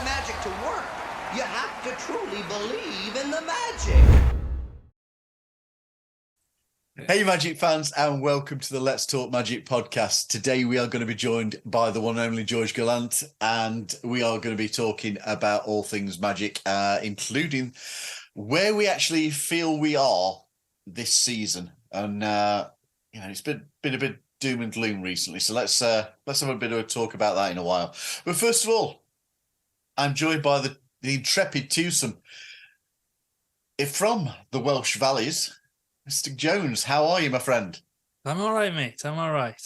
magic to work, you have to truly believe in the magic. Hey Magic fans, and welcome to the Let's Talk Magic podcast. Today we are going to be joined by the one and only George Galante, and we are going to be talking about all things Magic, including where we actually feel we are this season. And it's been a bit doom and gloom recently, so let's have a bit of a talk about that in a while. But first of all, I'm joined by the intrepid twosome from the Welsh Valleys. Mr. Jones, how are you, my friend? I'm all right, mate. I'm all right.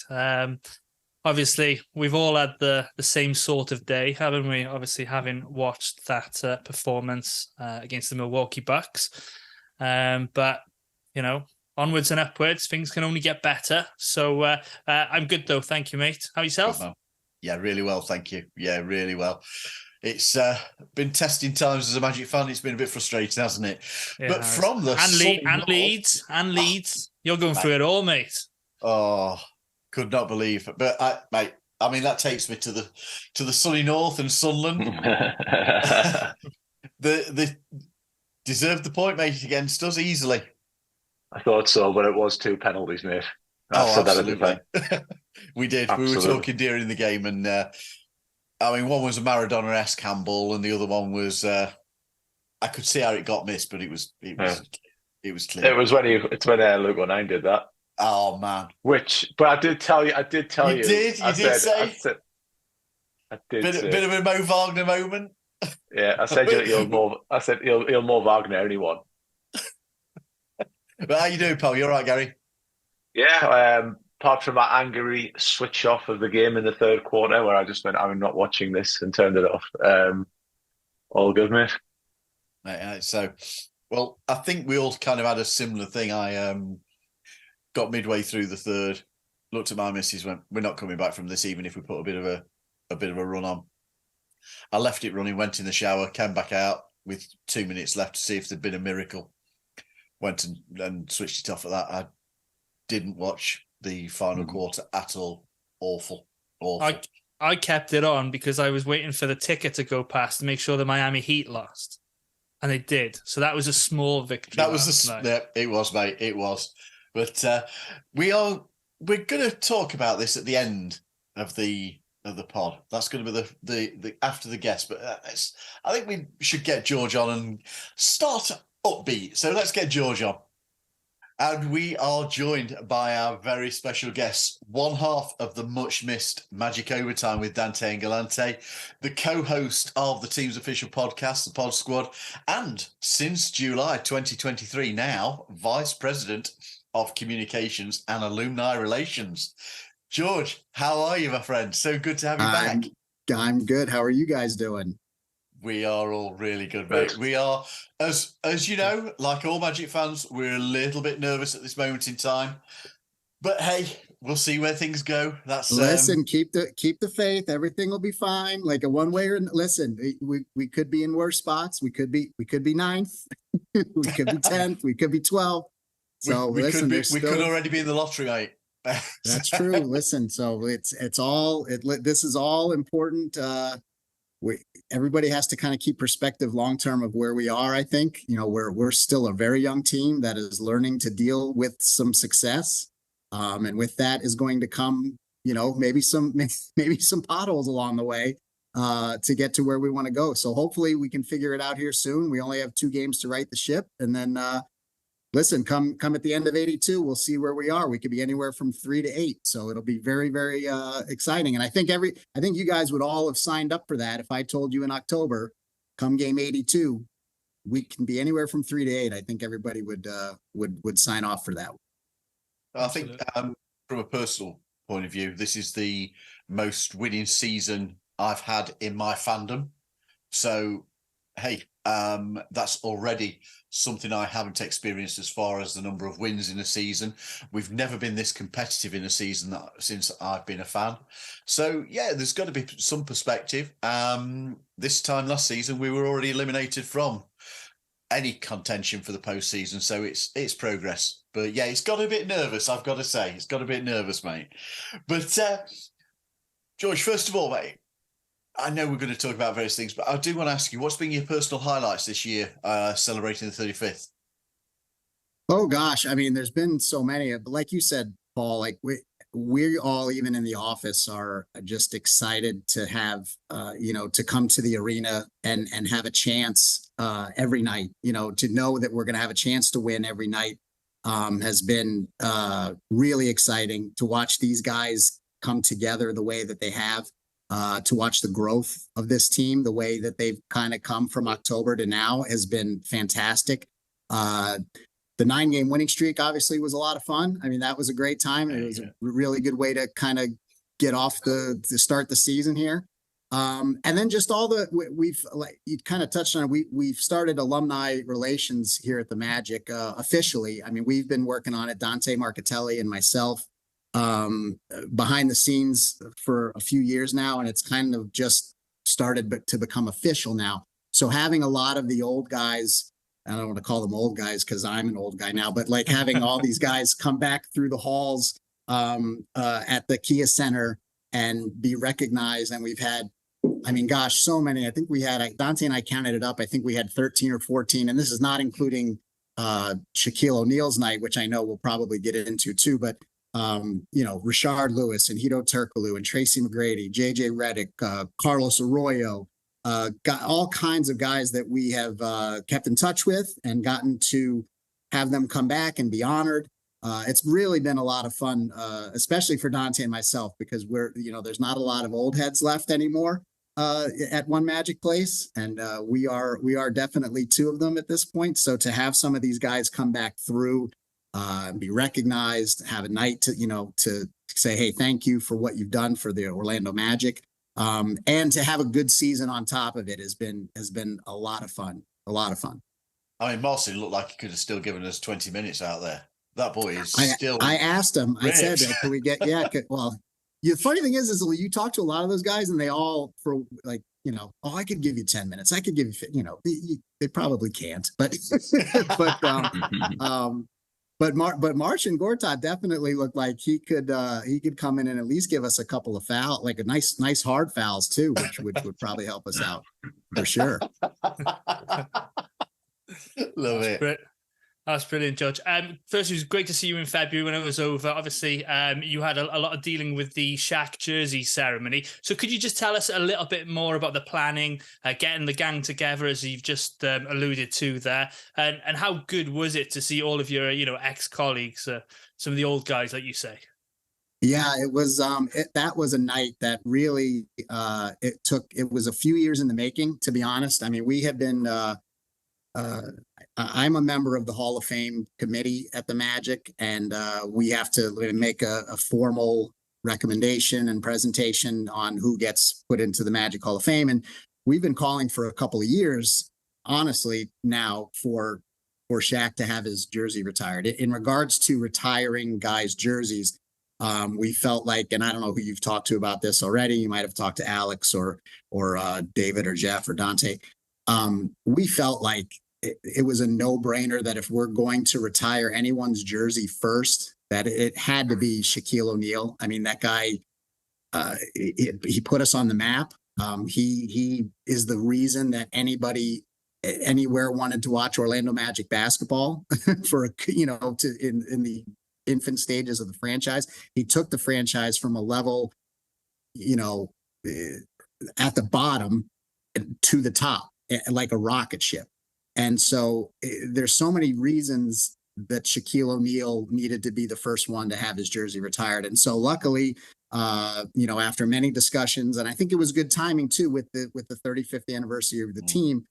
Obviously, we've all had the same sort of day, haven't we? Obviously, having watched that performance against the Milwaukee Bucks. But, onwards and upwards, things can only get better. So I'm good, though. Thank you, mate. How yourself? Yeah, really well. Thank you. Yeah, really well. It's been testing times as a Magic fan. It's been a bit frustrating, hasn't it? Yeah, but from the Leeds, you're going through it all, mate. Oh, could not believe it. But that takes me to the sunny north and Sunderland. They deserved the point, mate, against us easily. I thought so, but it was 2 penalties, mate. Absolutely. We did. Absolutely. We were talking during the game, and one was a Maradona-esque handball, and the other one was I could see how it got missed, but it was clear. It's when Luke O'Neill did that. Oh man! But I did tell you. I did say. Bit of a Mo Wagner moment. Yeah, I said he'll more Wagner anyone. But how you doing, pal? You all right, Gary? Yeah. Apart from that angry switch off of the game in the third quarter, where I just went, I'm not watching this, and turned it off. All good, mate. Well, I think we all kind of had a similar thing. I got midway through the third, looked at my missus, went, "We're not coming back from this, even if we put a bit of a run on." I left it running, went in the shower, came back out with 2 minutes left to see if there'd been a miracle. Went and switched it off at that. I didn't watch the final quarter at all. Awful. I kept it on because I was waiting for the ticker to go past to make sure the Miami Heat lost, and they did. So that was a small victory. It was, mate. It was. But we're going to talk about this at the end of the pod. That's going to be the after the guest. But I think we should get George on and start upbeat. So let's get George on. And we are joined by our very special guest, one half of the much-missed Magic Overtime with Dante and Galante, the co-host of the team's official podcast, The Pod Squad, and since July 2023 now, Vice President of Communications and Alumni Relations. George, how are you, my friend? So good to have you back. I'm good. How are you guys doing? We are all really good, mate. We are, as you know, like all Magic fans, we're a little bit nervous at this moment in time. But hey, we'll see where things go. Listen, keep the faith. Everything will be fine. Like a one way or listen, we could be in worse spots. We could be ninth. We could be 10th. We could be 12th. So we could already be in the lottery, mate. That's true. Listen, so this is all important. Everybody has to kind of keep perspective long term of where we are. I think we're still a very young team that is learning to deal with some success, and with that is going to come maybe some potholes along the way to get to where we want to go. So hopefully we can figure it out here soon. We only have 2 games to right the ship, and then listen, come at the end of 82, we'll see where we are. We could be anywhere from 3 to 8. So it'll be very, very exciting. And I think you guys would all have signed up for that. If I told you in October, come game 82, we can be anywhere from 3 to 8. I think everybody would sign off for that. I think from a personal point of view, this is the most winning season I've had in my fandom. So, hey, that's already something I haven't experienced as far as the number of wins in a season. We've never been this competitive in a season since I've been a fan. So yeah, there's got to be some perspective. This time last season, we were already eliminated from any contention for the postseason. So it's progress. But yeah, it's got a bit nervous, I've got to say. It's got a bit nervous, mate. But George, first of all, mate, I know we're going to talk about various things, but I do want to ask you, what's been your personal highlights this year, celebrating the 35th? Oh gosh, I mean, there's been so many, but like you said, Paul, like we all, even in the office, are just excited to have, to come to the arena and have a chance every night. To know that we're going to have a chance to win every night has been really exciting to watch these guys come together the way that they have. To watch the growth of this team, the way that they've kind of come from October to now has been fantastic. The 9-game winning streak obviously was a lot of fun. I mean, that was a great time. It was a really good way to kind of get off to start the season here. And then just all we've, like you kind of touched on, we've started alumni relations here at the Magic officially. I mean, we've been working on it, Dante Marcatelli and myself, behind the scenes for a few years now, and it's kind of just started to become official now. So having a lot of the old guys, I don't want to call them old guys because I'm an old guy now, but like having all these guys come back through the halls at the Kia Center and be recognized. And we've had, I mean, gosh, so many. I think we had, Dante and I counted it up. I think we had 13 or 14, and this is not including Shaquille O'Neal's night, which I know we'll probably get into too, but Rashard Lewis and Hito Turkoglu and Tracy McGrady, JJ Redick, Carlos Arroyo, got all kinds of guys that we have kept in touch with and gotten to have them come back and be honored. It's really been a lot of fun, especially for Dante and myself, because there's not a lot of old heads left anymore at One Magic Place, and we are definitely two of them at this point. So to have some of these guys come back through, be recognized, have a night to say, hey, thank you for what you've done for the Orlando Magic. And to have a good season on top of it has been a lot of fun. A lot of fun. I mean, Marcy looked like he could have still given us 20 minutes out there. That boy is still. I asked him. ripped. I said, "Can we get?" Yeah. Well, the funny thing is you talk to a lot of those guys, and they all oh, I could give you 10 minutes. I could give you, they probably can't, but but March and Gortat definitely looked like he could come in and at least give us a couple of fouls, like a nice hard fouls too, which would probably help us out for sure. Love it. That's brilliant, Judge. First, it was great to see you in February when it was over. Obviously, you had a lot of dealing with the Shaq jersey ceremony. So could you just tell us a little bit more about the planning, getting the gang together, as you've just alluded to there, and how good was it to see all of your, ex-colleagues, some of the old guys, like you say? Yeah, it was that was a night that really it was a few years in the making, to be honest. I mean, we have been I'm a member of the Hall of Fame committee at the Magic, and we have to make a formal recommendation and presentation on who gets put into the Magic Hall of Fame. And we've been calling for a couple of years, honestly, now for Shaq to have his jersey retired. In regards to retiring guys' jerseys, we felt like, and I don't know who you've talked to about this already. You might have talked to Alex or David or Jeff or Dante. We felt like it was a no-brainer that if we're going to retire anyone's jersey first, that it had to be Shaquille O'Neal. I mean, that guy, he put us on the map. He is the reason that anybody anywhere wanted to watch Orlando Magic basketball for in the infant stages of the franchise. He took the franchise from a level, at the bottom to the top, like a rocket ship. And so there's so many reasons that Shaquille O'Neal needed to be the first one to have his jersey retired. And so luckily, after many discussions, and I think it was good timing too, with the 35th anniversary of the team,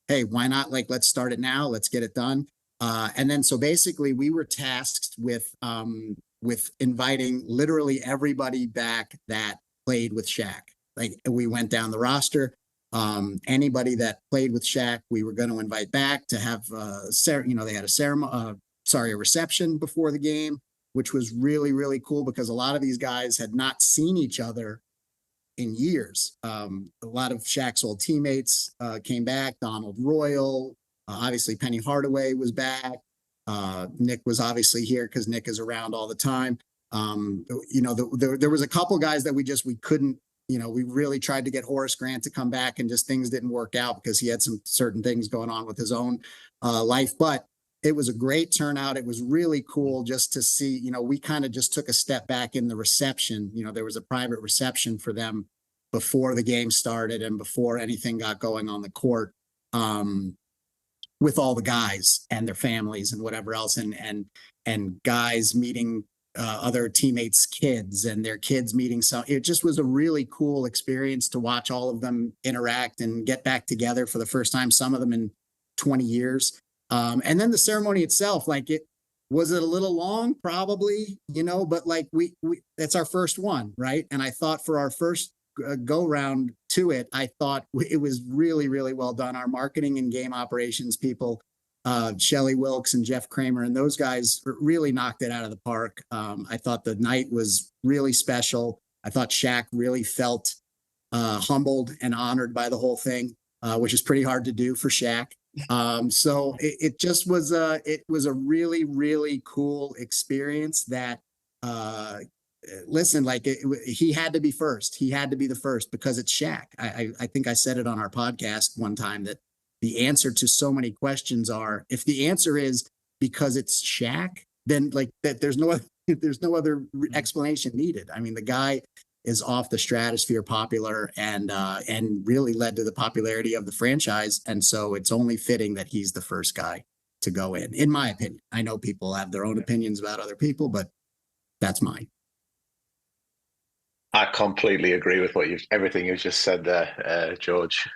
hey, why not? Let's start it now. Let's get it done. And then, so basically we were tasked with inviting literally everybody back that played with Shaq. Like, we went down the roster. Anybody that played with Shaq, we were going to invite back to have they had a reception before the game, which was really, really cool because a lot of these guys had not seen each other in years. A lot of Shaq's old teammates came back. Donald Royal, obviously Penny Hardaway was back. Nick was obviously here because Nick is around all the time. There was a couple guys that we couldn't we really tried to get Horace Grant to come back, and just things didn't work out because he had some certain things going on with his own life. But it was a great turnout. It was really cool just to see, we kind of just took a step back in the reception. There was a private reception for them before the game started and before anything got going on the court, with all the guys and their families and whatever else, and guys meeting other teammates' kids and their kids meeting some. It just was a really cool experience to watch all of them interact and get back together for the first time, some of them in 20 years. And then the ceremony itself, was it a little long? Probably, but we that's our first one, right? And I thought for our first go round to it, I thought it was really, really well done. Our marketing and game operations people, Shelley Wilkes and Jeff Kramer, and those guys really knocked it out of the park. I thought the night was really special. I thought Shaq really felt humbled and honored by the whole thing, which is pretty hard to do for Shaq. So it just was it was a really, really cool experience that, listen, he had to be first. He had to be the first because it's Shaq. I think I said it on our podcast one time that the answer to so many questions are, if the answer is because it's Shaq, then there's no other explanation needed. I mean, the guy is off the stratosphere popular and really led to the popularity of the franchise. And so it's only fitting that he's the first guy to go in my opinion. I know people have their own opinions about other people, but that's mine. I completely agree with everything you've just said there, George.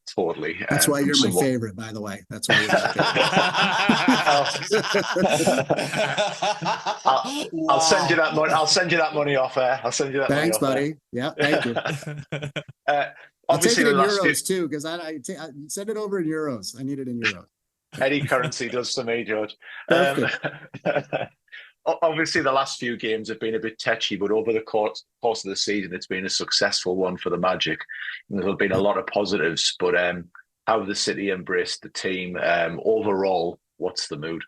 Totally. That's why you're my favorite, by the way. That's why you're my favorite. I'll send you that money. I'll send you that money off air. I'll send you that. Thanks, buddy. Yeah, thank you. I'll take it in euros too, because I send it over in euros. I need it in euros. Any currency does to me, George. Obviously, the last few games have been a bit tetchy, but over the course of the season, it's been a successful one for the Magic. There have been a lot of positives, but how have the city embraced the team? Overall, what's the mood?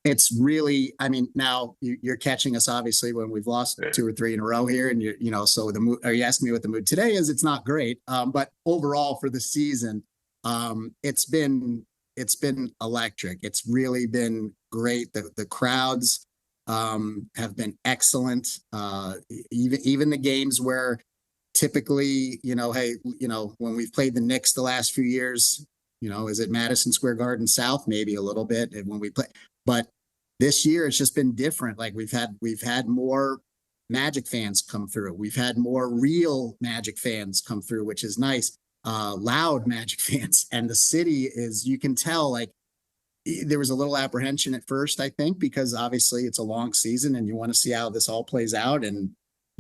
It's really, now you're catching us obviously when we've lost 2 or 3 in a row here, and so the mood. Are you asking me what the mood today is? It's not great, but overall for the season, it's been electric. It's really been great. The crowds have been excellent. Even the games where typically, when we've played the Knicks the last few years, is it Madison Square Garden South? Maybe a little bit when we play, but this year it's just been different. We've had more Magic fans come through. We've had more real Magic fans come through, which is nice. Loud Magic fans, and the city is, you can tell, there was a little apprehension at first, I think, because obviously it's a long season and you want to see how this all plays out. And,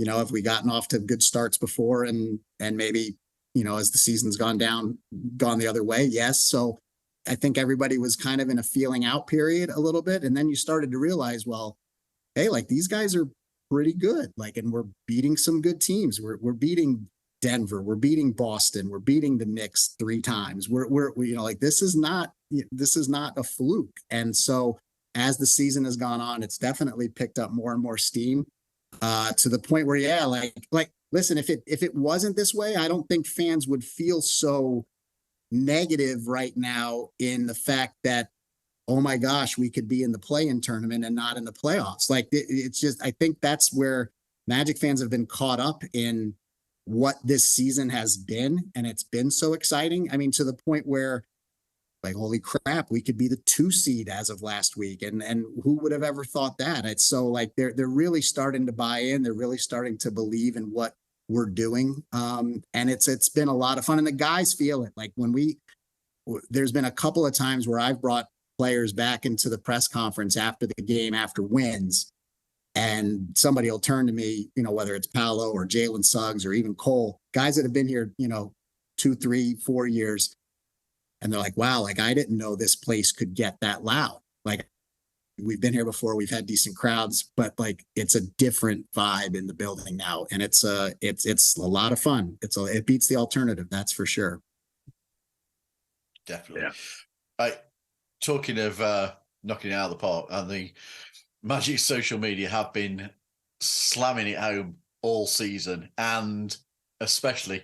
have we gotten off to good starts before and maybe, as the season's gone the other way? Yes. So I think everybody was kind of in a feeling out period a little bit. And then you started to realize, well, hey, these guys are pretty good. And we're beating some good teams. We're beating Denver, we're beating Boston, we're beating the Knicks 3 times. We're this is not a fluke. And so as the season has gone on, it's definitely picked up more and more steam, to the point where, listen, if it wasn't this way, I don't think fans would feel so negative right now in the fact that, oh my gosh, we could be in the play-in tournament and not in the playoffs. It's just, I think that's where Magic fans have been caught up in what this season has been, and it's been so exciting. To the point where, holy crap, we could be the 2 seed as of last week, and who would have ever thought that? It's so they're really starting to buy in. They're really starting to believe in what we're doing, and it's been a lot of fun, and the guys feel it. There's been a couple of times where I've brought players back into the press conference after the game, after wins. And somebody will turn to me, whether it's Paolo or Jalen Suggs or even Cole, guys that have been here, 2, 3, 4 years. And they're like, wow, I didn't know this place could get that loud. We've been here before, we've had decent crowds, but it's a different vibe in the building now. And it's a lot of fun. It beats the alternative. That's for sure. Definitely. Yeah. Talking of knocking it out of the park, and the Magic social media have been slamming it home all season, and especially,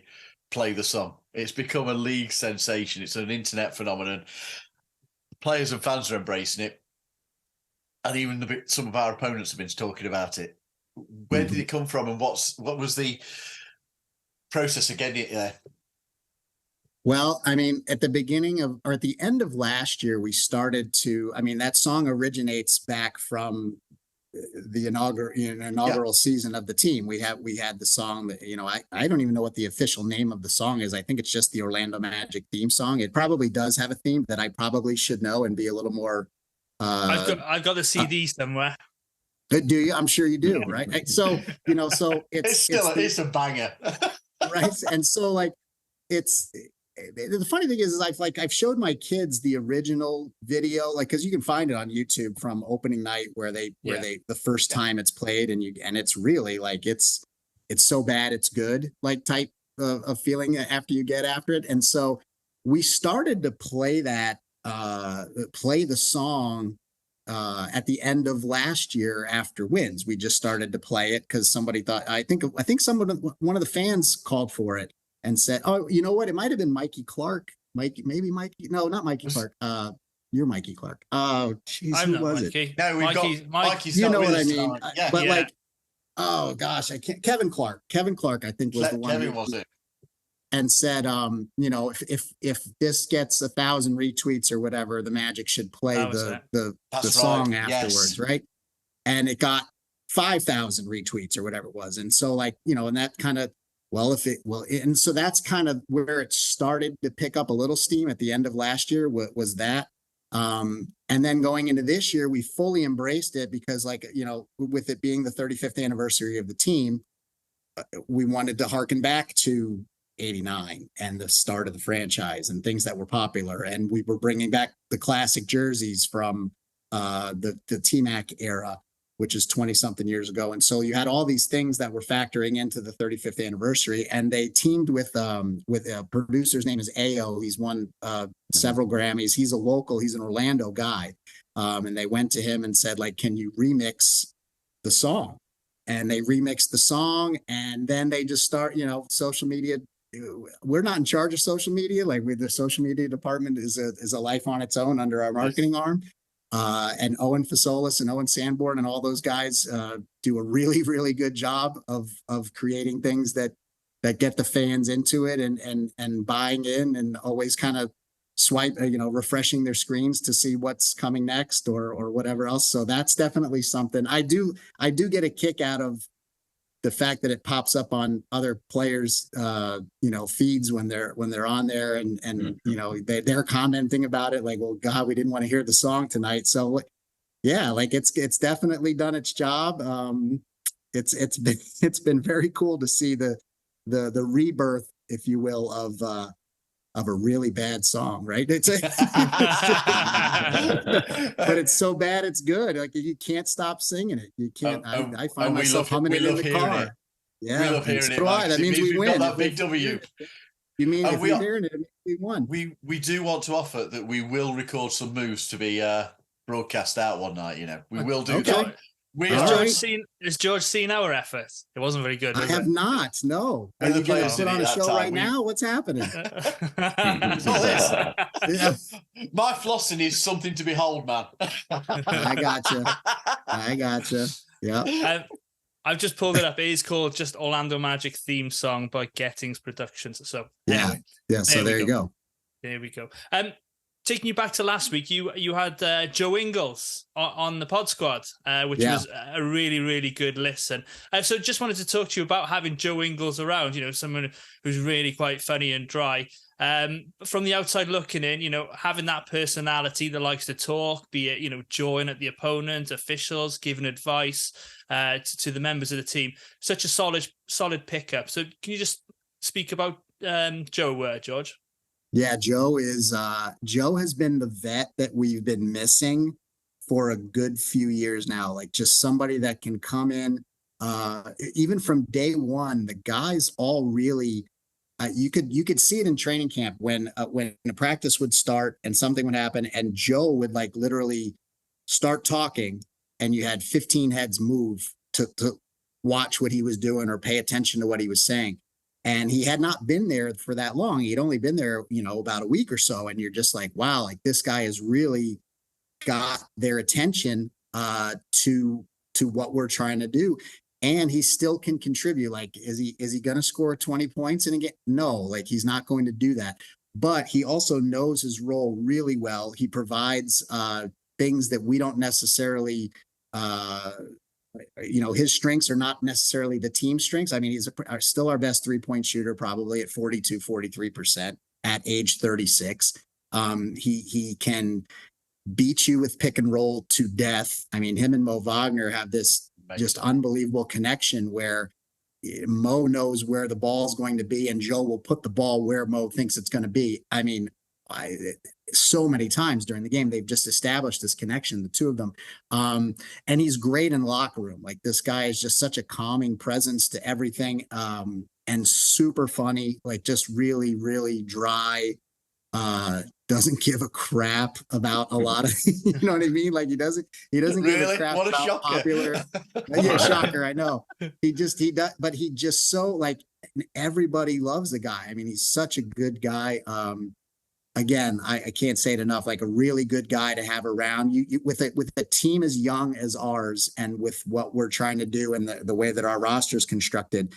play the song. It's become a league sensation. It's an internet phenomenon. Players and fans are embracing it. And even some of our opponents have been talking about it. Where did it come from, and what was the process of getting it there? Well, I mean, at the beginning of, or at the end of last year, we started to, I mean, that song originates back from the inaugural season of the team. We had the song that, I don't even know what the official name of the song is. I think it's just the Orlando Magic theme song. It probably does have a theme that I probably should know and be a little more. I've got the CD somewhere. Do you? I'm sure you do, right? So, so it's a banger. Right. And so like, the funny thing is I've showed my kids the original video, like, cause you can find it on YouTube from opening night where the first time it's played, and it's really like, it's so bad it's good, like type of feeling after you get after it. And so we started to play the song at the end of last year after wins. We just started to play it because somebody thought, I think one of the fans called for it and said, "Oh, you know what? It might have been Mikey Clark. No, not Mikey Clark. You're Mikey Clark. Oh, geez, who was Mikey. it? No, Mikey's you not know with what I us mean? tonight. Yeah. But like, oh gosh, I can't. Kevin Clark, I think was the one. Kevin was it? And said, if this gets 1,000 retweets or whatever, the Magic should play the song afterwards, right? And it got 5,000 retweets or whatever it was. And so like, and that kind of, and so that's kind of where it started to pick up a little steam at the end of last year was that. And then going into this year, we fully embraced it because like, with it being the 35th anniversary of the team, we wanted to harken back to 89 and the start of the franchise and things that were popular. And we were bringing back the classic jerseys from the T-Mac era, which is 20 something years ago. And so you had all these things that were factoring into the 35th anniversary, and they teamed with a producer's name is AO. He's won several Grammys. He's a local, he's an Orlando guy. And they went to him and said, like, can you remix the song? And they remixed the song, and then they just start, social media. We're not in charge of social media. Like the social media department is a life on its own under our marketing arm. And Owen Fasolis and Owen Sanborn and all those guys do a really, really good job of creating things that get the fans into it and buying in, and always kind of refreshing their screens to see what's coming next or whatever else. So that's definitely something I do get a kick out of. The fact that it pops up on other players, feeds when they're on there, and they're commenting about it, like, well, God, we didn't want to hear the song tonight. So, yeah, like it's definitely done its job. It's been very cool to see the rebirth, if you will, of a really bad song, right? But it's so bad it's good. Like you can't stop singing it. You can't. I find myself humming it in the car. Yeah, we love hearing it. That means we win. Got that big W. You mean if we're hearing it, we won. We do want to offer that we will record some moves to be broadcast out one night. We will do that. Has George seen our effort? It wasn't very good. I have not. No. Are you going to put on a show right now? What's happening? It's not this. Yeah. My flossing is something to behold, man. I gotcha. Yeah. I've just pulled it up. It is called just Orlando Magic theme song by Gettings Productions. So anyway, so there you go. There we go. Taking you back to last week, you had Joe Ingles on the pod squad, which was a really, really good listen. So just wanted to talk to you about having Joe Ingles around, someone who's really quite funny and dry. From the outside looking in, having that personality that likes to talk, be it, jawing at the opponent, officials, giving advice to the members of the team. Such a solid pickup. So can you just speak about Joe, George? Yeah, Joe has been the vet that we've been missing for a good few years now. Like just somebody that can come in, even from day one. The guys all really, you could see it in training camp when a practice would start and something would happen, and Joe would like literally start talking, and you had 15 heads move to watch what he was doing or pay attention to what he was saying. And he had not been there for that long. He'd only been there, about a week or so. And you're just like, wow, like this guy has really got their attention to what we're trying to do. And he still can contribute. Like, is he going to score 20 points in a game? No, like he's not going to do that. But he also knows his role really well. He provides things that we don't necessarily, his strengths are not necessarily the team strengths. I mean, he's still our best 3-point shooter, probably at 43% at age 36. He can beat you with pick and roll to death. I mean, him and Mo Wagner have this just unbelievable connection where Mo knows where the ball is going to be and Joe will put the ball where Mo thinks it's going to be. I mean, so many times during the game, they've just established this connection, the two of them. And he's great in the locker room. Like, this guy is just such a calming presence to everything, and super funny, like just really, really dry, doesn't give a crap about a lot of, you know what I mean? Like, he doesn't Really? give a crap What a about shocker. popular. Yeah, shocker. I know. He does, but he just so, like, everybody loves the guy. I mean, he's such a good guy. Again, I can't say it enough, like a really good guy to have around you with a team as young as ours, and with what we're trying to do and the way that our roster is constructed.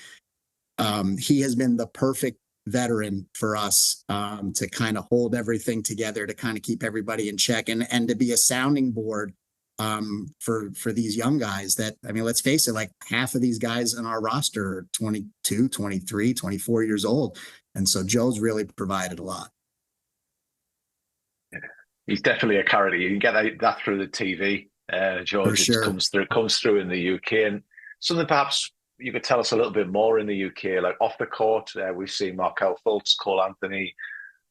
He has been the perfect veteran for us, to kind of hold everything together, to kind of keep everybody in check, and to be a sounding board for these young guys that, I mean, let's face it, like half of these guys in our roster are 22, 23, 24 years old. And so Joe's really provided a lot. He's definitely a character. You can get that through the TV, George. For sure. It comes through in the UK. And something perhaps you could tell us a little bit more in the UK, like off the court. We've seen Markel Fultz, Cole Anthony,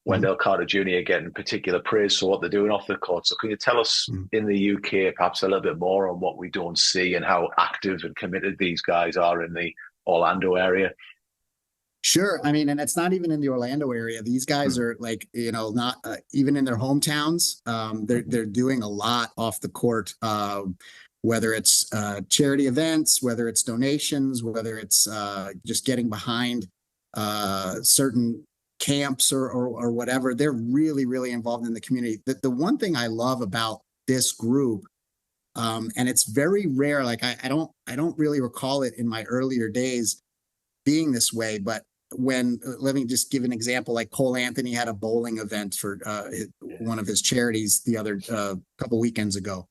Wendell Carter Jr. getting particular praise for what they're doing off the court. So can you tell us in the UK perhaps a little bit more on what we don't see and how active and committed these guys are in the Orlando area? Sure. I mean, and it's not even in the Orlando area. These guys are like, not even in their hometowns. They're doing a lot off the court, whether it's charity events, whether it's donations, whether it's just getting behind certain camps or whatever. They're really, really involved in the community. The one thing I love about this group, and it's very rare, like I don't really recall it in my earlier days being this way, but let me just give an example. Like, Cole Anthony had a bowling event for one of his charities the other couple weekends ago,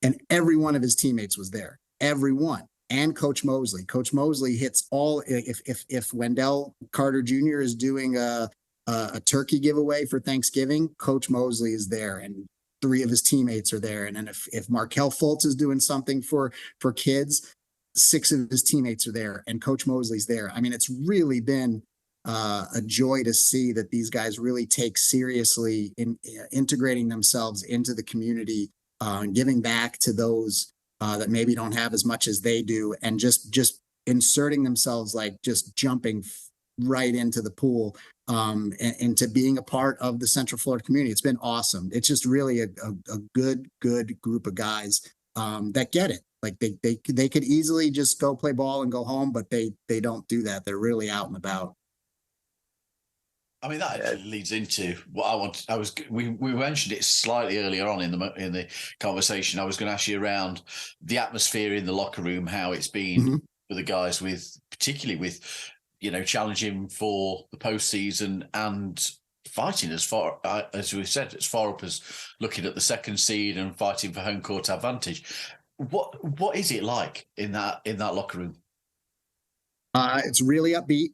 and every one of his teammates was there. Everyone. And Coach Mosley hits all. If Wendell Carter Jr. is doing a turkey giveaway for Thanksgiving, Coach Mosley is there, and 3 of his teammates are there. And then if Markel Fultz is doing something for kids, 6 of his teammates are there, and Coach Mosley's there. I mean, it's really been a joy to see that these guys really take seriously in integrating themselves into the community, and giving back to those that maybe don't have as much as they do, and just inserting themselves, like just jumping right into the pool, and into being a part of the Central Florida community. It's been awesome. It's just really a good group of guys that get it. Like, they could easily just go play ball and go home, but they don't do that. They're really out and about. I mean, that actually leads into what we mentioned it slightly earlier on in the conversation. I was going to ask you around the atmosphere in the locker room, how it's been for the guys, particularly with challenging for the postseason and fighting as far as we said, as far up as looking at the second seed and fighting for home court advantage. What is it like in that locker room? It's really upbeat.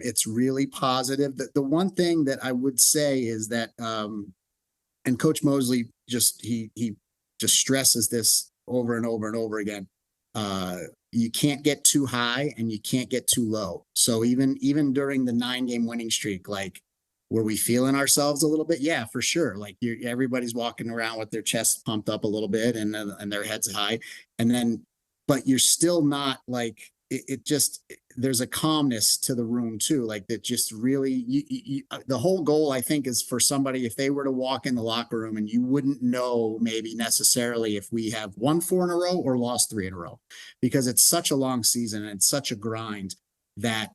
It's really positive. The one thing that I would say is that, and Coach Mosley he just stresses this over and over and over again. You can't get too high and you can't get too low. So even during the 9-game winning streak, like, were we feeling ourselves a little bit? Yeah, for sure. Like, everybody's walking around with their chests pumped up a little bit and their heads high, but you're still not like, there's a calmness to the room too. Like, that just really, the whole goal, I think, is for somebody, if they were to walk in the locker room and you wouldn't know maybe necessarily if we have won 4 in a row or lost 3 in a row, because it's such a long season and it's such a grind that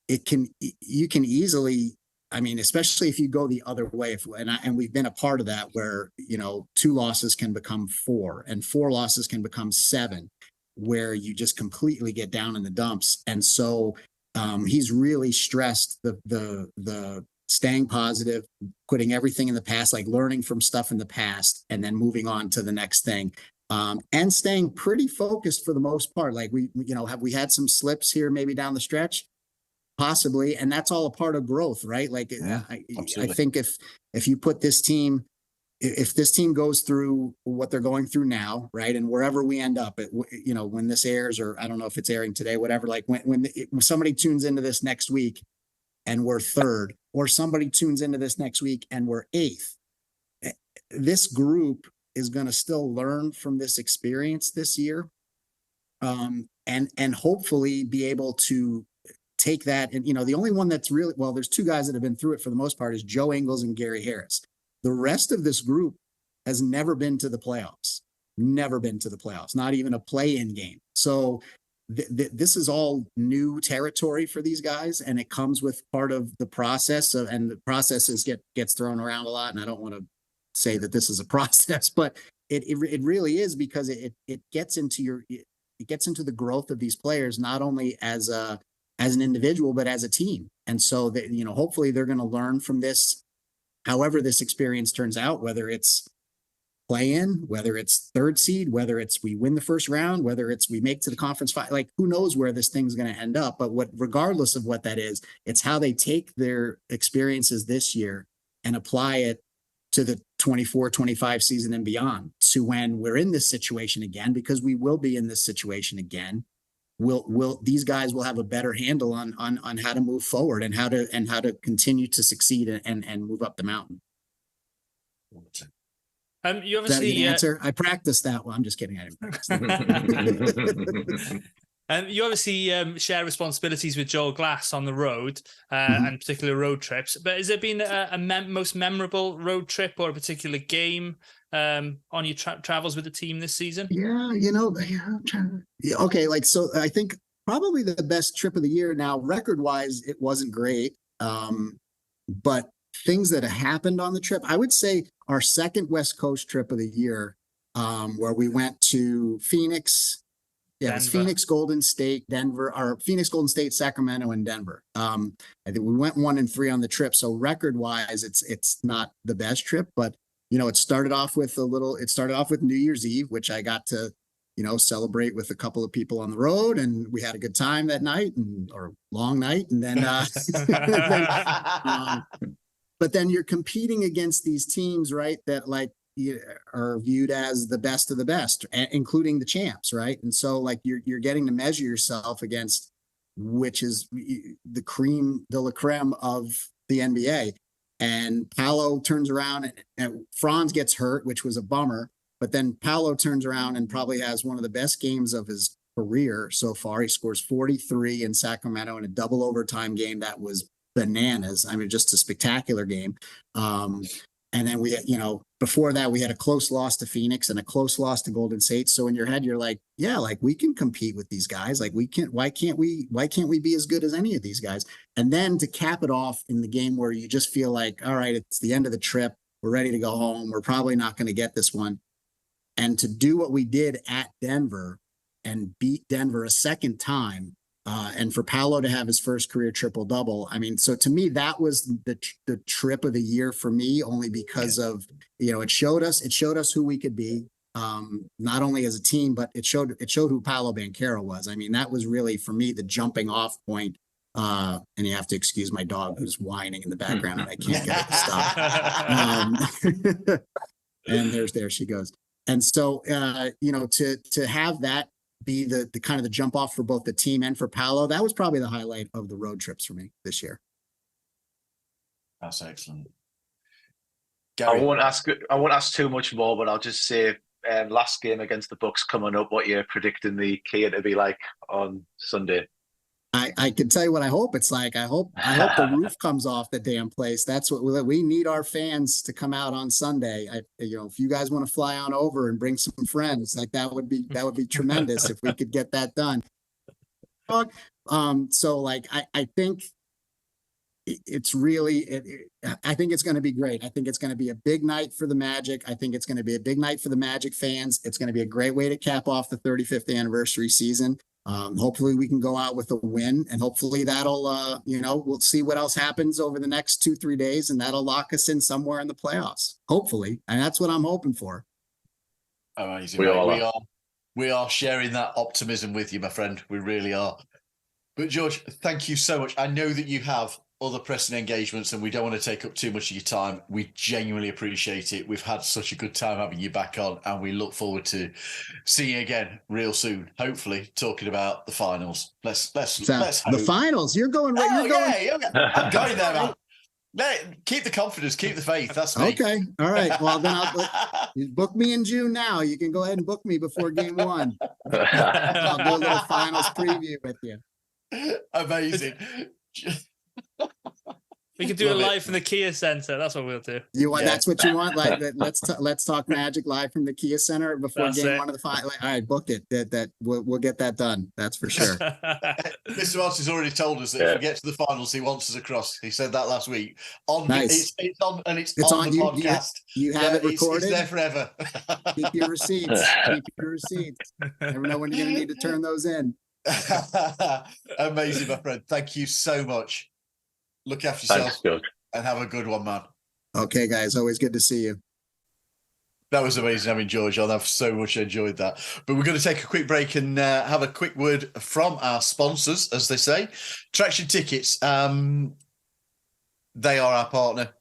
you can easily, I mean, especially if you go the other way, and we've been a part of that where, 2 losses can become 4 and 4 losses can become 7, where you just completely get down in the dumps. And so he's really stressed the staying positive, putting everything in the past, like learning from stuff in the past and then moving on to the next thing. And staying pretty focused for the most part. Like have we had some slips here maybe down the stretch? Possibly. And that's all a part of growth, right? Like I think if you put this team, if this team goes through what they're going through now, right, and wherever we end up, when this airs, or I don't know if it's airing today, whatever, like when somebody tunes into this next week and we're 3rd, or somebody tunes into this next week and we're 8th, this group is going to still learn from this experience this year, and hopefully be able to take that. And the only one that's really, well, there's 2 guys that have been through it for the most part, is Joe Ingles and Gary Harris. The rest of this group has never been to the playoffs, not even a play-in game. So this is all new territory for these guys, and it comes with part of the process and the processes gets thrown around a lot. And I don't want to say that this is a process, but it really is, because it gets into the growth of these players, not only as an individual, but as a team. And so that, hopefully they're going to learn from this, however this experience turns out, whether it's play in, whether it's 3rd seed, whether it's we win the first round, whether it's we make to the conference final, like who knows where this thing's going to end up. But regardless of what that is, it's how they take their experiences this year and apply it to the 24-25 season and beyond, to when we're in this situation again, because we will be in this situation again. These guys will have a better handle on how to move forward and how to continue to succeed and move up the mountain. You obviously Is that an answer? I practiced that one. I'm just kidding. I didn't practice that. You obviously share responsibilities with Joel Glass on the road and particular road trips. But has there been a most memorable road trip or a particular game on your travels with the team this season? Yeah, okay. Like, so I think probably the best trip of the year. Now, record-wise, it wasn't great, but things that have happened on the trip, I would say our second West Coast trip of the year, where we went to Phoenix. Yeah, it was Phoenix, Golden State, Denver, or Phoenix, Golden State, Sacramento, and Denver. I think we went 1 and 3 on the trip. So record-wise, it's not the best trip, but it started off with New Year's Eve, which I got to, celebrate with a couple of people on the road, and we had a good time that night, or long night, and then, but then you're competing against these teams, right? That like are viewed as the best of the best, including the champs, right? And so like you're getting to measure yourself against which is the cream de la creme of the NBA. And Paolo turns around and Franz gets hurt, which was a bummer. But then Paolo turns around and probably has one of the best games of his career so far. He scores 43 in Sacramento in a double overtime game that was bananas. I mean, just a spectacular game. And then we, before that, we had a close loss to Phoenix and a close loss to Golden State. So in your head, you're like, yeah, like we can compete with these guys. Like why can't we be as good as any of these guys? And then to cap it off in the game where you just feel like, all right, it's the end of the trip. We're ready to go home. We're probably not going to get this one. And to do what we did at Denver and beat Denver a second time, and for Paolo to have his first career triple-double. I mean, so to me, that was the trip of the year for me, only because of, it showed us who we could be, not only as a team, but it showed who Paolo Banchero was. I mean, that was really, for me, the jumping off point. And you have to excuse my dog who's whining in the background and I can't get it to stop. And there she goes. And so, to have that be the kind of the jump off for both the team and for Paolo, that was probably the highlight of the road trips for me this year. That's excellent. Gary. I won't ask too much more, but I'll just say, last game against the Bucks coming up, what you're predicting the Kia to be like on Sunday? I can tell you what I hope it's like. I hope the roof comes off the damn place. That's what we need, our fans to come out on Sunday. If you guys want to fly on over and bring some friends, like that would be tremendous if we could get that done. So like I think it's really, I think it's going to be great. I think it's going to be a big night for the Magic. I think it's going to be a big night for the Magic fans. It's going to be a great way to cap off the 35th anniversary season. Hopefully we can go out with a win, and hopefully that'll, we'll see what else happens over the next 2-3 days, and that'll lock us in somewhere in the playoffs. Hopefully. And that's what I'm hoping for. Amazing. We are sharing that optimism with you, my friend. We really are. But George, thank you so much. I know that you have other pressing engagements and we don't want to take up too much of your time. We genuinely appreciate it. We've had such a good time having you back on, and we look forward to seeing you again real soon. Hopefully talking about the finals. Let's hope. The finals. You're going right. I'm going there, man. No, keep the confidence, keep the faith. That's me. Okay. All right. Well, then you book me in June now. You can go ahead and book me before game 1. I'll do a little finals preview with you. Amazing. We could do it live from the Kia Center. That's what we'll do. You want? Yeah. That's what you want. Like, let's talk Magic live from the Kia Center before game 1 of the final. All right, book it. We'll get that done. That's for sure. Mr. Ross has already told us that if we get to the finals, he wants us across. He said that last week. Nice. It's on the podcast. You have it recorded. It's there forever. Keep your receipts. Never know when you're going to need to turn those in. Amazing, my friend. Thank you so much. Look after yourself. Thanks, and have a good one, man. Okay, guys. Always good to see you. That was amazing having George on. I've so much enjoyed that. But we're going to take a quick break and have a quick word from our sponsors, as they say. Traction Tickets. They are our partner.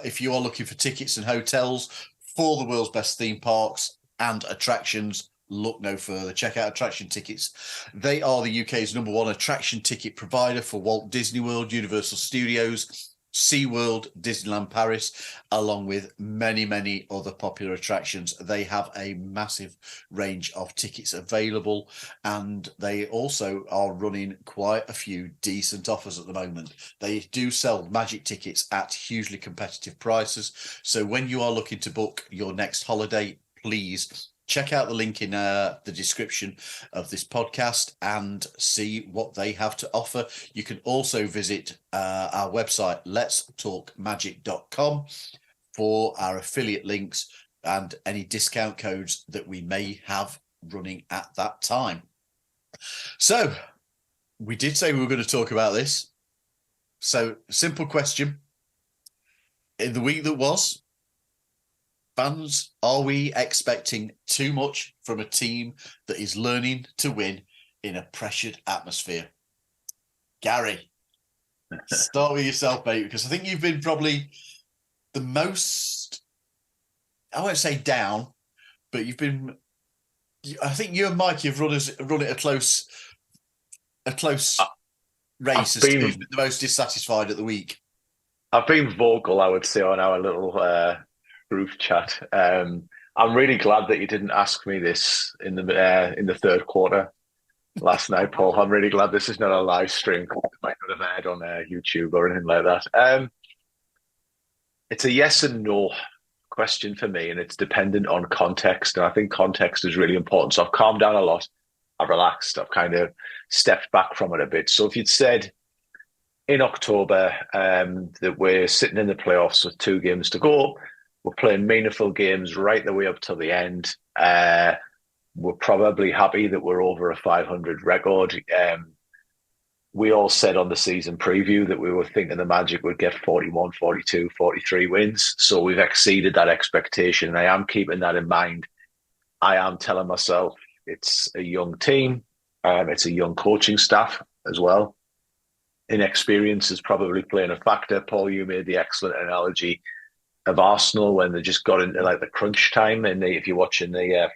If you are looking for tickets and hotels for the world's best theme parks and attractions, look no further. Check out Attraction Tickets. They are the UK's #1 attraction ticket provider for Walt Disney World, Universal Studios, SeaWorld, Disneyland Paris, along with many, many other popular attractions. They have a massive range of tickets available, and they also are running quite a few decent offers at the moment. They do sell Magic tickets at hugely competitive prices. So when you are looking to book your next holiday, please check out the link in the description of this podcast and see what they have to offer. You can also visit our website, letstalkmagic.com, for our affiliate links and any discount codes that we may have running at that time. So we did say we were going to talk about this. So simple question. In the week that was, fans, are we expecting too much from a team that is learning to win in a pressured atmosphere? Gary, start with yourself, mate, because I think you've been probably the most, I won't say down, but you've been, I think you and Mikey have run it a close race as to who's been the most dissatisfied at the week. I've been vocal, I would say, on our little group chat. I'm really glad that you didn't ask me this in the third quarter last night, Paul. I'm really glad this is not a live stream. I might not have aired on YouTube or anything like that. It's a yes and no question for me, and it's dependent on context. And I think context is really important. So I've calmed down a lot. I've relaxed. I've kind of stepped back from it a bit. So if you'd said in October that we're sitting in the playoffs with 2 games to go, we're playing meaningful games right the way up to the end. We're probably happy that we're over a 500 record. We all said on the season preview that we were thinking the Magic would get 41, 42, 43 wins. So we've exceeded that expectation. And I am keeping that in mind. I am telling myself it's a young team. It's a young coaching staff as well. Inexperience is probably playing a factor. Paul, you made the excellent analogy of Arsenal when they just got into like the crunch time, and if you're watching the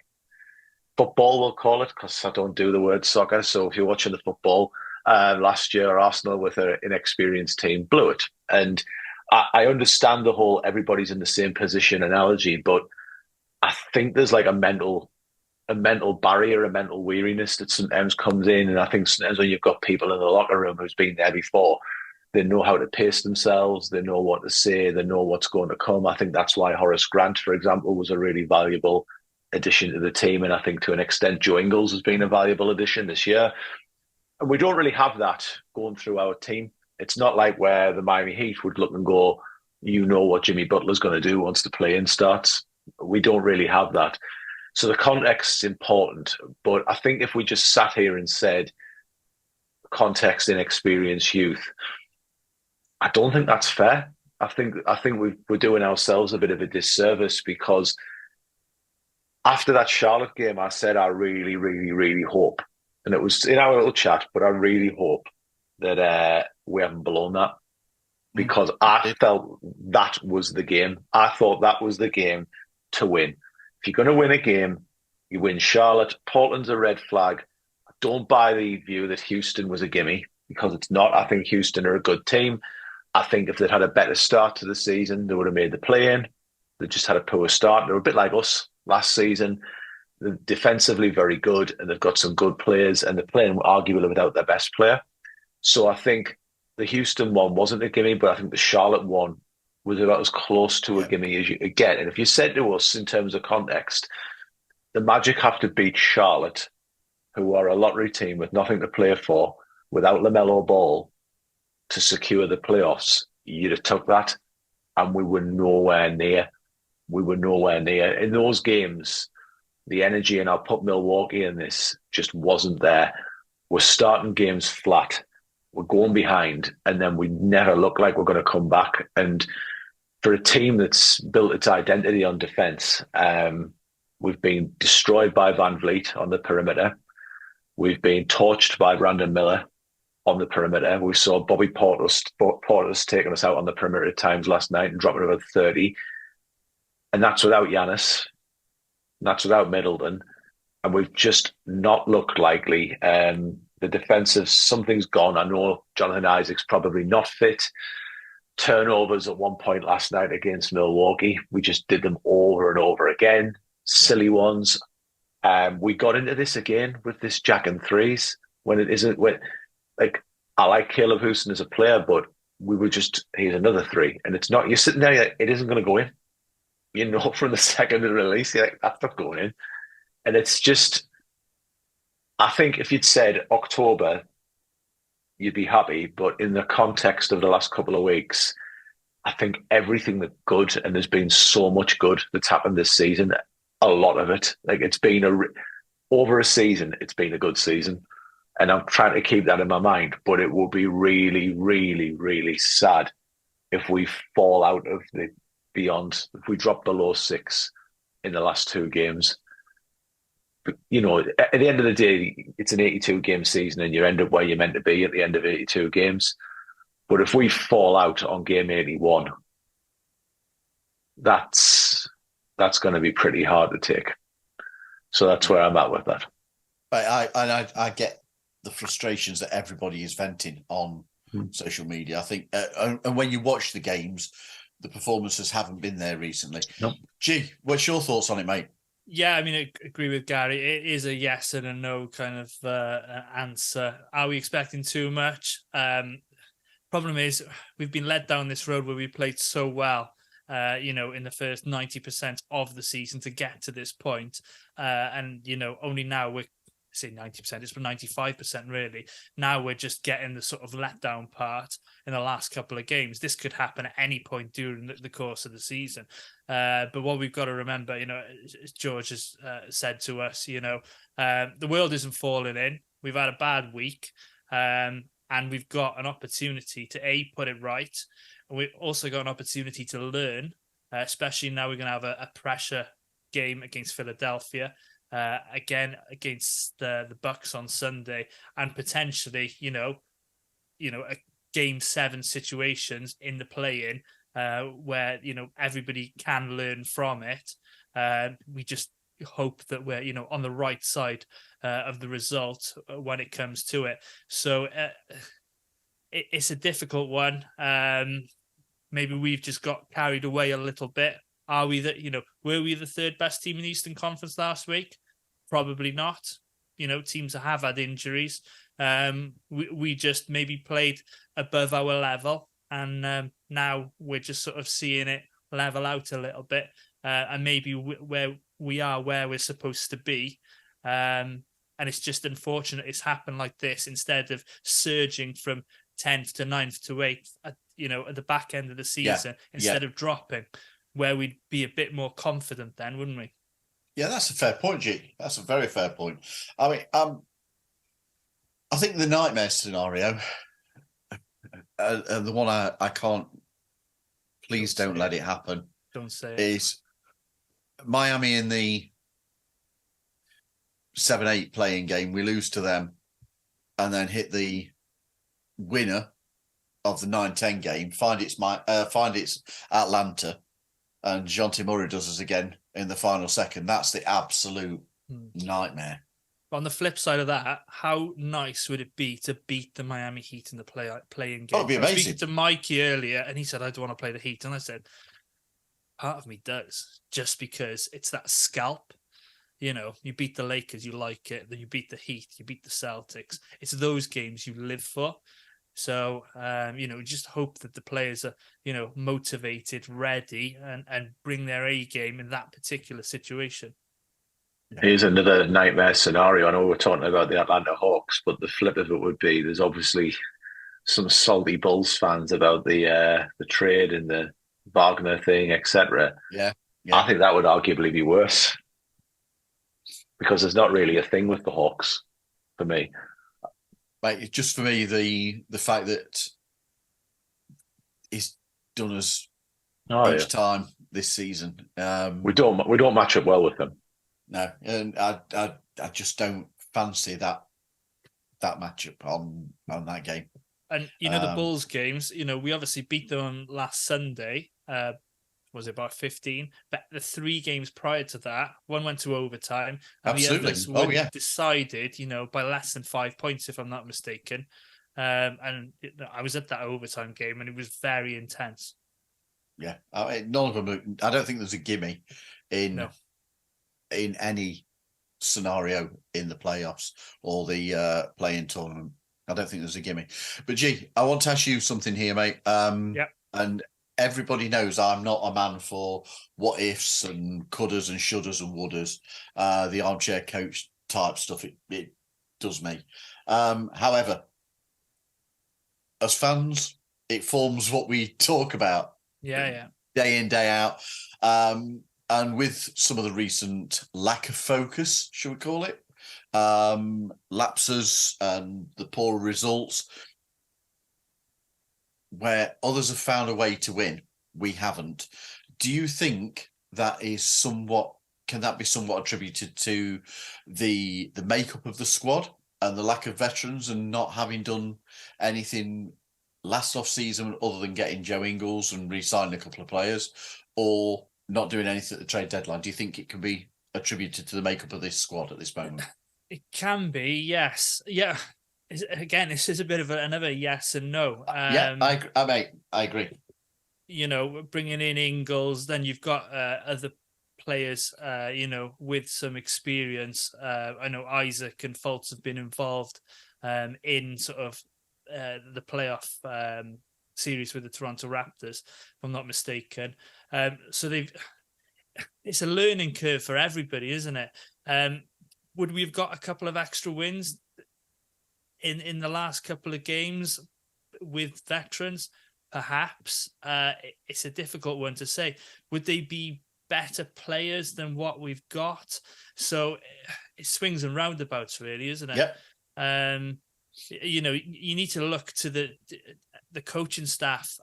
football, we'll call it, because I don't do the word soccer. So if you're watching the football, last year Arsenal with an inexperienced team blew it. And I understand the whole everybody's in the same position analogy, but I think there's like a mental barrier, a mental weariness that sometimes comes in. And I think sometimes when you've got people in the locker room who's been there before, they know how to pace themselves. They know what to say. They know what's going to come. I think that's why Horace Grant, for example, was a really valuable addition to the team. And I think to an extent, Joe Ingles has been a valuable addition this year. And we don't really have that going through our team. It's not like where the Miami Heat would look and go, you know what Jimmy Butler's going to do once the play-in starts. We don't really have that. So the context is important. But I think if we just sat here and said context, inexperienced youth, I don't think that's fair. I think we're doing ourselves a bit of a disservice, because after that Charlotte game, I said I really, really, really hope, and it was in our little chat, but I really hope that we haven't blown that, because I felt that was the game. I thought that was the game to win. If you're going to win a game, you win Charlotte. Portland's a red flag. I don't buy the view that Houston was a gimme, because it's not. I think Houston are a good team. I think if they'd had a better start to the season, they would have made the play-in. They just had a poor start. They're a bit like us last season. They're defensively very good, and they've got some good players, and they're playing arguably without their best player. So I think the Houston one wasn't a gimme, but I think the Charlotte one was about as close to a gimme as you could get. And if you said to us, in terms of context, the Magic have to beat Charlotte, who are a lottery team with nothing to play for, without LaMelo Ball, to secure the playoffs, you'd have took that, and we were nowhere near. We were nowhere near. In those games, the energy, and I'll put Milwaukee in this, just wasn't there. We're starting games flat. We're going behind, and then we never look like we're going to come back. And for a team that's built its identity on defense, we've been destroyed by Van Vliet on the perimeter. We've been torched by Brandon Miller on the perimeter. We saw Bobby Portis taking us out on the perimeter at times last night and dropping about 30. And that's without Giannis. That's without Middleton. And we've just not looked likely. The defensive, something's gone. I know Jonathan Isaac's probably not fit. Turnovers at one point last night against Milwaukee. We just did them over and over again. Silly ones. We got into this again with this jack and threes when it isn't. Like, I like Caleb Houston as a player, but we were just, he's another three. And it's not, you're sitting there, like, it isn't going to go in. You know, from the second release, you're like, that's not going in. And it's just, I think if you'd said October, you'd be happy. But in the context of the last couple of weeks, I think everything that's good, and there's been so much good that's happened this season, a lot of it, like it's been over a season, it's been a good season. And I'm trying to keep that in my mind, but it will be really, really, really sad if we fall out of the beyond, if we drop below 6 in the last 2 games. But, you know, at the end of the day, it's an 82-game season, and you end up where you're meant to be at the end of 82 games. But if we fall out on game 81, that's going to be pretty hard to take. So that's where I'm at with that. I get the frustrations that everybody is venting on social media. I think, and when you watch the games, the performances haven't been there recently. Nope. Gee, what's your thoughts on it, mate? Yeah, I mean, I agree with Gary. It is a yes and a no kind of answer. Are we expecting too much? Problem is, we've been led down this road where we played so well, in the first 90% of the season to get to this point. And, only now we're, say 90%, it's for 95% really. Now we're just getting the sort of letdown part in the last couple of games. This could happen at any point during the course of the season. But what we've got to remember, as George has said to us, the world isn't falling in. We've had a bad week, and we've got an opportunity to put it right. And we've also got an opportunity to learn, especially now we're going to have a pressure game against Philadelphia. Again against the Bucks on Sunday, and potentially, a game 7 situations in the play-in where everybody can learn from it. We just hope that we're on the right side of the result when it comes to it. So it's a difficult one. Maybe we've just got carried away a little bit. Are we were we the third best team in the Eastern Conference last week? Probably not. Teams have had injuries. We just maybe played above our level, and now we're just sort of seeing it level out a little bit, and maybe where we are where we're supposed to be. And it's just unfortunate it's happened like this, instead of surging from 10th to 9th to 8th, at the back end of the season instead of dropping, where we'd be a bit more confident then, wouldn't we? Yeah, that's a fair point, G. That's a very fair point. I mean, I think the nightmare scenario, and the one I can't, please don't let it happen, Don't say it. is Miami in the 7-8 playing game. We lose to them and then hit the winner of the 9-10 game, find it's Atlanta, and Dejounte Murray does us again in the final second. That's the absolute nightmare. On the flip side of that, how nice would it be to beat the Miami Heat in the playing game? Oh, it'd be amazing. I was speaking to Mikey earlier, and he said, I don't want to play the Heat. And I said, part of me does, just because it's that scalp. You beat the Lakers, you like it. Then you beat the Heat, you beat the Celtics. It's those games you live for. So, just hope that the players are, motivated, ready, and bring their A game in that particular situation. Here's another nightmare scenario. I know we're talking about the Atlanta Hawks, but the flip of it would be there's obviously some salty Bulls fans about the trade and the Wagner thing, etc. Yeah. I think that would arguably be worse because there's not really a thing with the Hawks for me. Mate, just for me, the fact that he's done us each time this season. We don't match up well with them. No, and I just don't fancy that matchup on that game. And the Bulls games, we obviously beat them last Sunday. Was it about 15? But the 3 games prior to that, one went to overtime, and Absolutely. the others were decided, by less than 5 points, if I'm not mistaken. And I was at that overtime game, and it was very intense. Yeah, none of them. I don't think there's a gimme in any scenario in the playoffs or the play-in tournament. I don't think there's a gimme. But G, I want to ask you something here, mate. And everybody knows I'm not a man for what ifs and coulders and shouldas and wouldas. The armchair coach type stuff, it does me. However, as fans, it forms what we talk about. Yeah. Day in, day out. And with some of the recent lack of focus, shall we call it, lapses and the poor results, where others have found a way to win, we haven't. Do you think that is can that be somewhat attributed to the makeup of the squad and the lack of veterans and not having done anything last off season other than getting Joe Ingles and re-signing a couple of players, or not doing anything at the trade deadline? Do you think it can be attributed to the makeup of this squad at this moment? It can be, yes. Yeah. Again, this is a bit of another yes and no. I agree. Bringing in Ingles, then you've got other players, with some experience. I know Isaac and Fultz have been involved in sort of the playoff series with the Toronto Raptors, if I'm not mistaken. So it's a learning curve for everybody, isn't it? Would we have got a couple of extra wins in the last couple of games with veterans? Perhaps. It's a difficult one to say. Would they be better players than what we've got? So it swings and roundabouts, really, isn't it? Yeah. You need to look to the coaching staff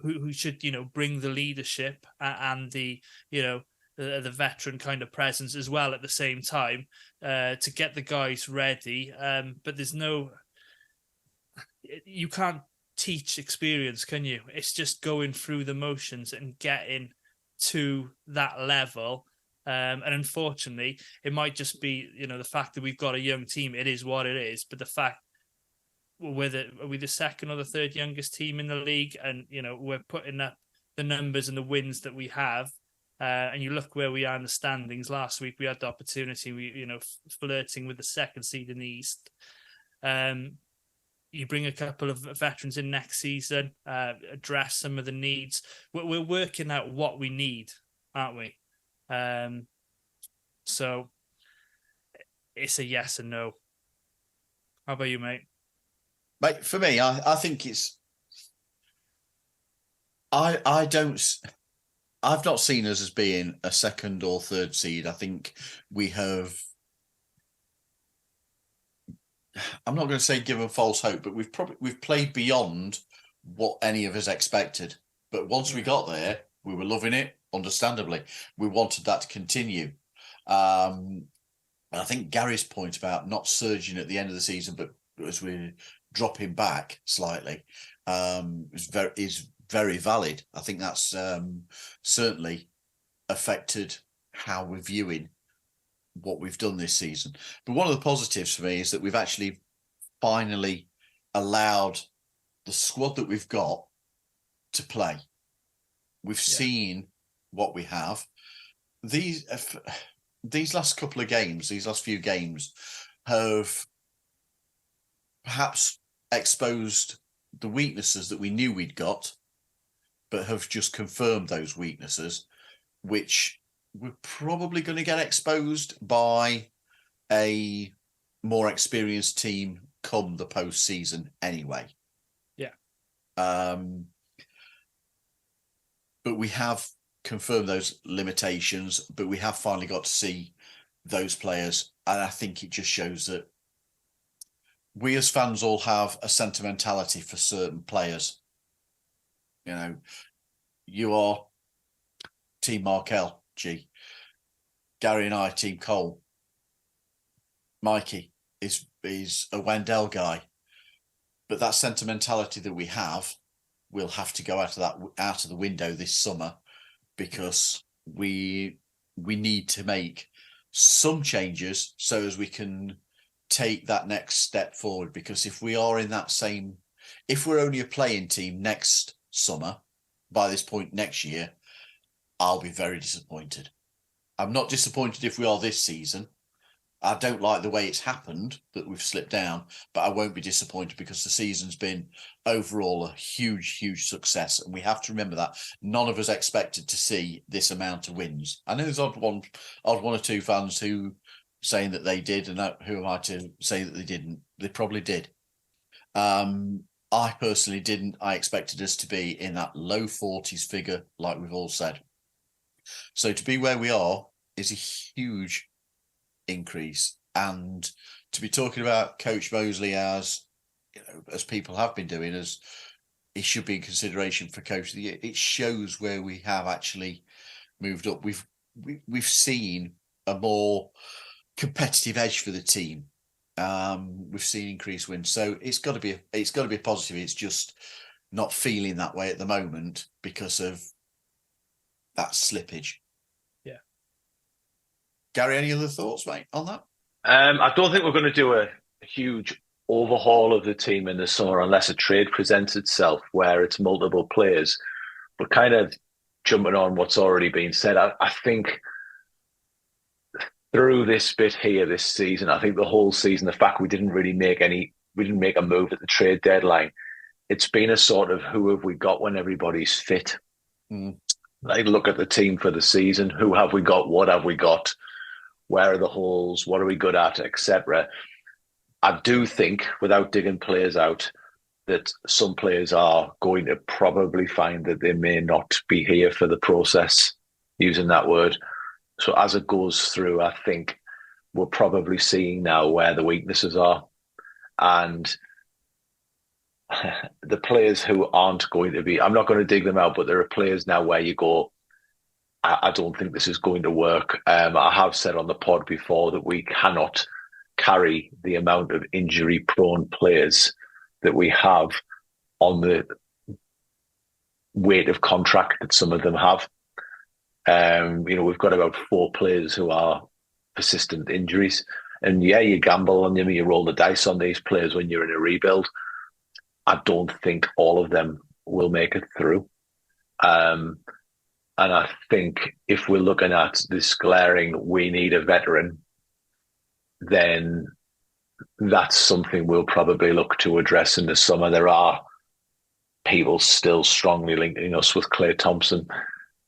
who should bring the leadership and the veteran kind of presence as well at the same time to get the guys ready. But you can't teach experience, can you? It's just going through the motions and getting to that level. And unfortunately, it might just be, the fact that we've got a young team. It is what it is. But the fact, are we the second or the third youngest team in the league? And, we're putting up the numbers and the wins that we have. And you look where we are in the standings. Last week, we had the opportunity, flirting with the second seed in the East. You bring a couple of veterans in next season, address some of the needs. We're working out what we need, aren't we? So it's a yes and no. How about you, mate? Mate, for me, I think it's. I don't. I've not seen us as being a second or third seed. I think we have. I'm not going to say given false hope, but we've played beyond what any of us expected. But once we got there, we were loving it. Understandably, we wanted that to continue. And I think Gary's point about not surging at the end of the season, but as we're dropping back slightly, is very valid. I think that's certainly affected how we're viewing what we've done this season. But one of the positives for me is that we've actually finally allowed the squad that we've got to play. We've seen what we have. These last couple of games, these last few games have perhaps exposed the weaknesses that we knew we'd got, but have just confirmed those weaknesses, which we're probably going to get exposed by a more experienced team come the postseason anyway. Yeah. But we have confirmed those limitations, but we have finally got to see those players. And I think it just shows that we as fans all have a sentimentality for certain players. You know, you are Team Markel, G. Gary and I, Team Cole. Mikey is a Wendell guy. But that sentimentality that we have will have to go out of the window this summer, because we need to make some changes so as we can take that next step forward. Because if we are in that same, if we're only a playing team next summer, by this point next year, I'll be very disappointed. I'm not disappointed if we are this season. I don't like the way it's happened that we've slipped down, but I won't be disappointed because the season's been overall a huge, huge success. And we have to remember that none of us expected to see this amount of wins. I know there's odd one or two fans who saying that they did, and who am I to say that they didn't? They probably did. I personally didn't. I expected us to be in that low 40s figure, like we've all said. So to be where we are is a huge increase, and to be talking about Coach Mosley as, you know, as people have been doing, as he should be in consideration for Coach of the Year, it shows where we have actually moved up. We've seen a more competitive edge for the team. We've seen increased wins, so it's got to be a positive. It's just not feeling that way at the moment because of that slippage. Yeah. Gary, any other thoughts, mate, on that? I don't think we're going to do a huge overhaul of the team in the summer unless a trade presents itself where it's multiple players. But kind of jumping on what's already been said, I think through this bit here this season, I think the whole season, the fact we didn't make a move at the trade deadline, it's been a sort of who have we got when everybody's fit. Like, look at the team for the season. Who have we got? What have we got? Where are the holes? What are we good at, etc. I do think, without digging players out, that some players are going to probably find that they may not be here for the process, using that word. So as it goes through, I think we're probably seeing now where the weaknesses are. And the players who aren't going to be, I'm not going to dig them out, but there are players now where you go, I don't think this is going to work. I have said on the pod before that we cannot carry the amount of injury-prone players that we have on the weight of contract that some of them have. We've got about 4 players who are persistent injuries. And yeah, you gamble on them, you roll the dice on these players when you're in a rebuild. I don't think all of them will make it through. And I think if we're looking at this glaring, we need a veteran, then that's something we'll probably look to address in the summer. There are people still strongly linking us with Klay Thompson.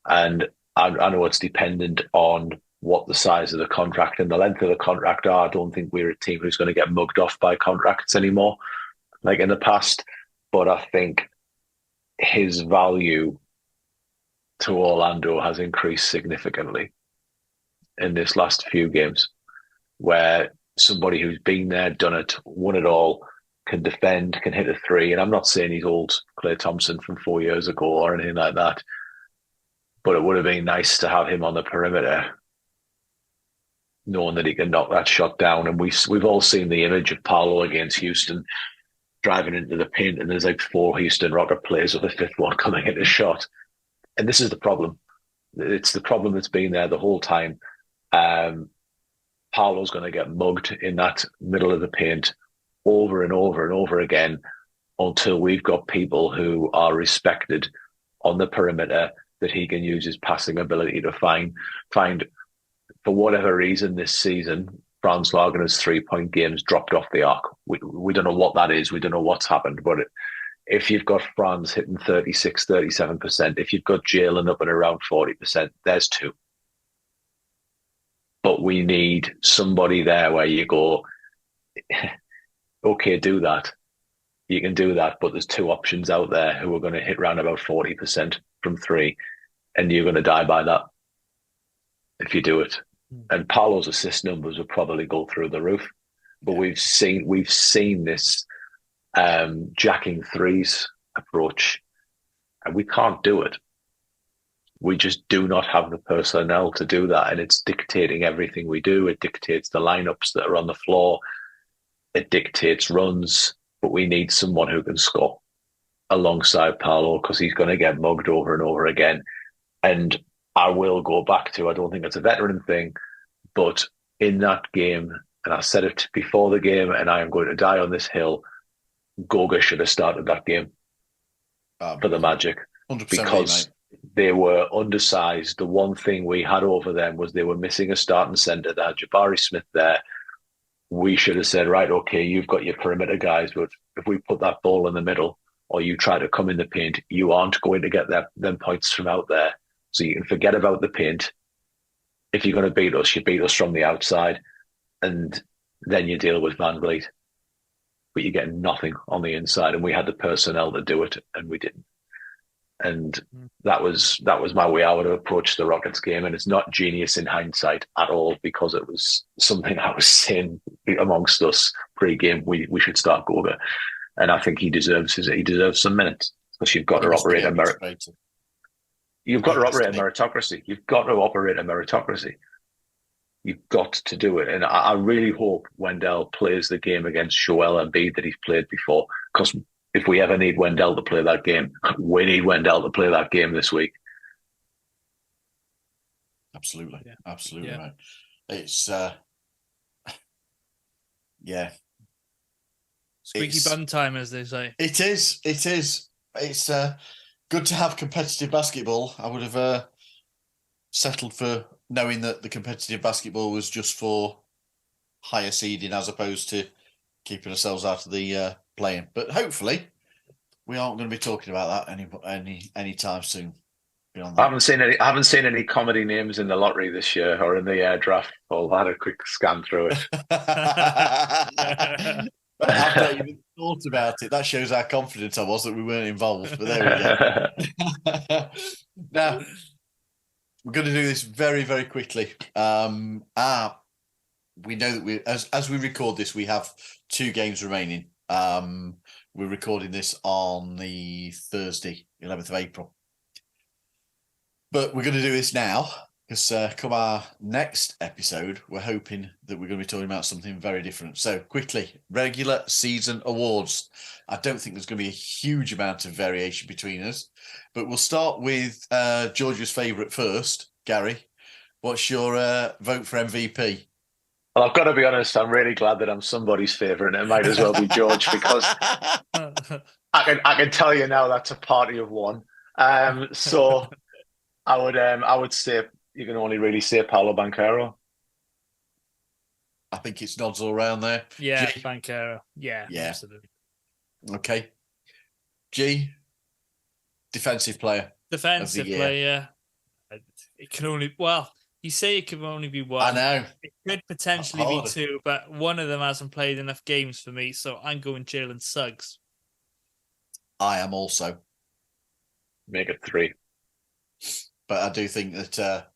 And I know it's dependent on what the size of the contract and the length of the contract are. I don't think we're a team who's going to get mugged off by contracts anymore. like in the past, but I think his value to Orlando has increased significantly in this last few games, where somebody who's been there, done it, won it all, can defend, can hit a three. And I'm not saying he's old Klay Thompson from 4 years ago or anything like that, but it would have been nice to have him on the perimeter, knowing that he can knock that shot down. And we've all seen the image of Paolo against Houston driving into the paint, and there's like 4 Houston Rocket players with a 5th one coming in a shot. And this is the problem. It's the problem that's been there the whole time. Paolo's going to get mugged in that middle of the paint over and over and over again until we've got people who are respected on the perimeter that he can use his passing ability to find. For whatever reason this season, Franz Wagner's 3-point games dropped off the arc. We don't know what that is. We don't know what's happened. But if you've got Franz hitting 36, 37%, if you've got Jalen up at around 40%, there's 2. But we need somebody there where you go, okay, do that. You can do that, but there's 2 options out there who are going to hit around about 40% from 3, and you're going to die by that if you do it. And Paolo's assist numbers will probably go through the roof. But we've seen this jacking threes approach, and we can't do it. We just do not have the personnel to do that, and it's dictating everything we do. It dictates the lineups that are on the floor. It dictates runs, but we need someone who can score alongside Paolo, because he's going to get mugged over and over again. And I will go back to, I don't think it's a veteran thing, but in that game, and I said it before the game, and I am going to die on this hill, Goga should have started that game for the Magic, because they were undersized. The one thing we had over them was they were missing a starting centre. They had Jabari Smith there. We should have said, right, okay, you've got your perimeter guys, but if we put that ball in the middle or you try to come in the paint, you aren't going to get them points from out there. So you can forget about the paint. If you're going to beat us, you beat us from the outside, and then you deal with Van Vliet. But you get nothing on the inside, and we had the personnel to do it, and we didn't. And that was my way I would have approached the Rockets game, and it's not genius in hindsight at all, because it was something I was saying amongst us pre-game. We should start Goga, and I think he deserves some minutes, because you've got to operate a merit. You've got to operate a meritocracy. You've got to operate a meritocracy. You've got to do it. And I really hope Wendell plays the game against Joel Embiid that he's played before, because if we ever need Wendell to play that game, we need Wendell to play that game this week. Absolutely. Yeah. Absolutely Yeah. right. It's Squeaky bun time, as they say. It is. It's good to have competitive basketball. I would have settled for knowing that the competitive basketball was just for higher seeding as opposed to keeping ourselves out of the playing. But hopefully, we aren't going to be talking about that any time soon. Beyond that. I haven't seen any comedy names in the lottery this year or in the draft. I've had a quick scan through it. I've not even thought about it. That shows how confident I was that we weren't involved. But there we go. Now, we're going to do this very, very quickly. We know that as we record this, we have 2 games remaining. We're recording this on the Thursday, 11th of April. But we're going to do this now, because come our next episode, we're hoping that we're going to be talking about something very different. So quickly, regular season awards. I don't think there's going to be a huge amount of variation between us, but we'll start with George's favourite first. Gary, what's your vote for MVP? Well, I've got to be honest, I'm really glad that I'm somebody's favourite, and it might as well be George, because I can tell you now that's a party of one. So I would say you can only really say Paolo Banchero. I think it's nods all around there. Yeah, G? Banchero. Yeah, absolutely. Okay. G, defensive player. Defensive player. It can only, You say it could only be one. I know. It could potentially Harder. be two, but one of them hasn't played enough games for me, so I'm going Jalen Suggs. I am also. Make it 3. But I do think that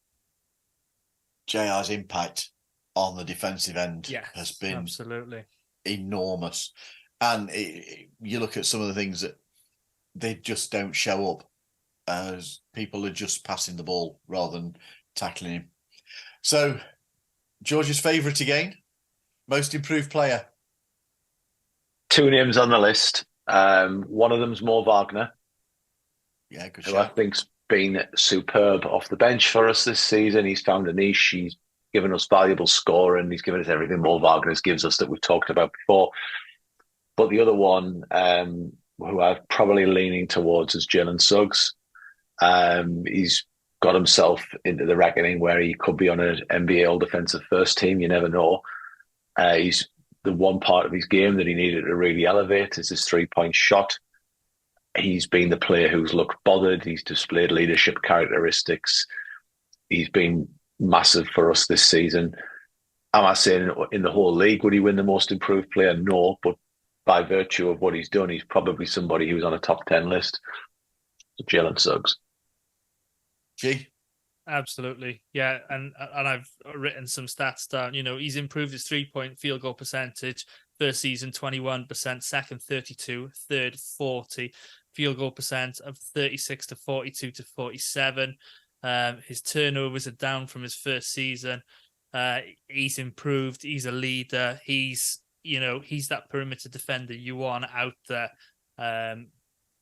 JR's impact on the defensive end has been absolutely enormous. And you look at some of the things that they just don't show up, as people are just passing the ball rather than tackling him. So, George's favourite again, most improved player. 2 names on the list. One of them's Mo Wagner, Yeah, good who I shout. think's been superb off the bench for us this season. He's found a niche. He's given us valuable scoring. He's given us everything Mo Wagner gives us that we've talked about before. But the other one, who I'm probably leaning towards, is Jalen Suggs. He's got himself into the reckoning where he could be on an NBA All Defensive First Team. You never know. He's the one part of his game that he needed to really elevate is his 3-point shot. He's been the player who's looked bothered. He's displayed leadership characteristics. He's been massive for us this season. Am I saying in the whole league would he win the most improved player? No, but by virtue of what he's done, he's probably somebody who's on a top 10 list. Jalen Suggs. G? absolutely, yeah. And I've written some stats down. You know, he's improved his 3-point field goal percentage. First season 21%, second 32, third 40. Field goal percent of 36 to 42 to 47. His turnovers are down from his first season. He's improved. He's a leader. He's that perimeter defender you want out there,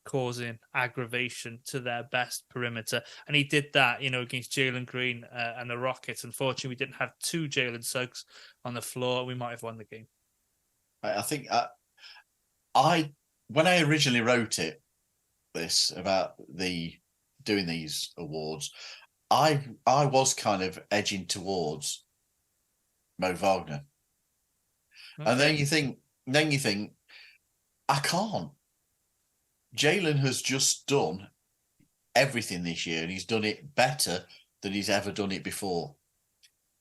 causing aggravation to their best perimeter. And he did that, against Jalen Green and the Rockets. Unfortunately, we didn't have 2 Jalen Suggs on the floor. We might have won the game. I think when I originally wrote this about doing these awards, I was kind of edging towards Mo Wagner. Okay. And then you think, I can't. Jalen has just done everything this year, and he's done it better than he's ever done it before.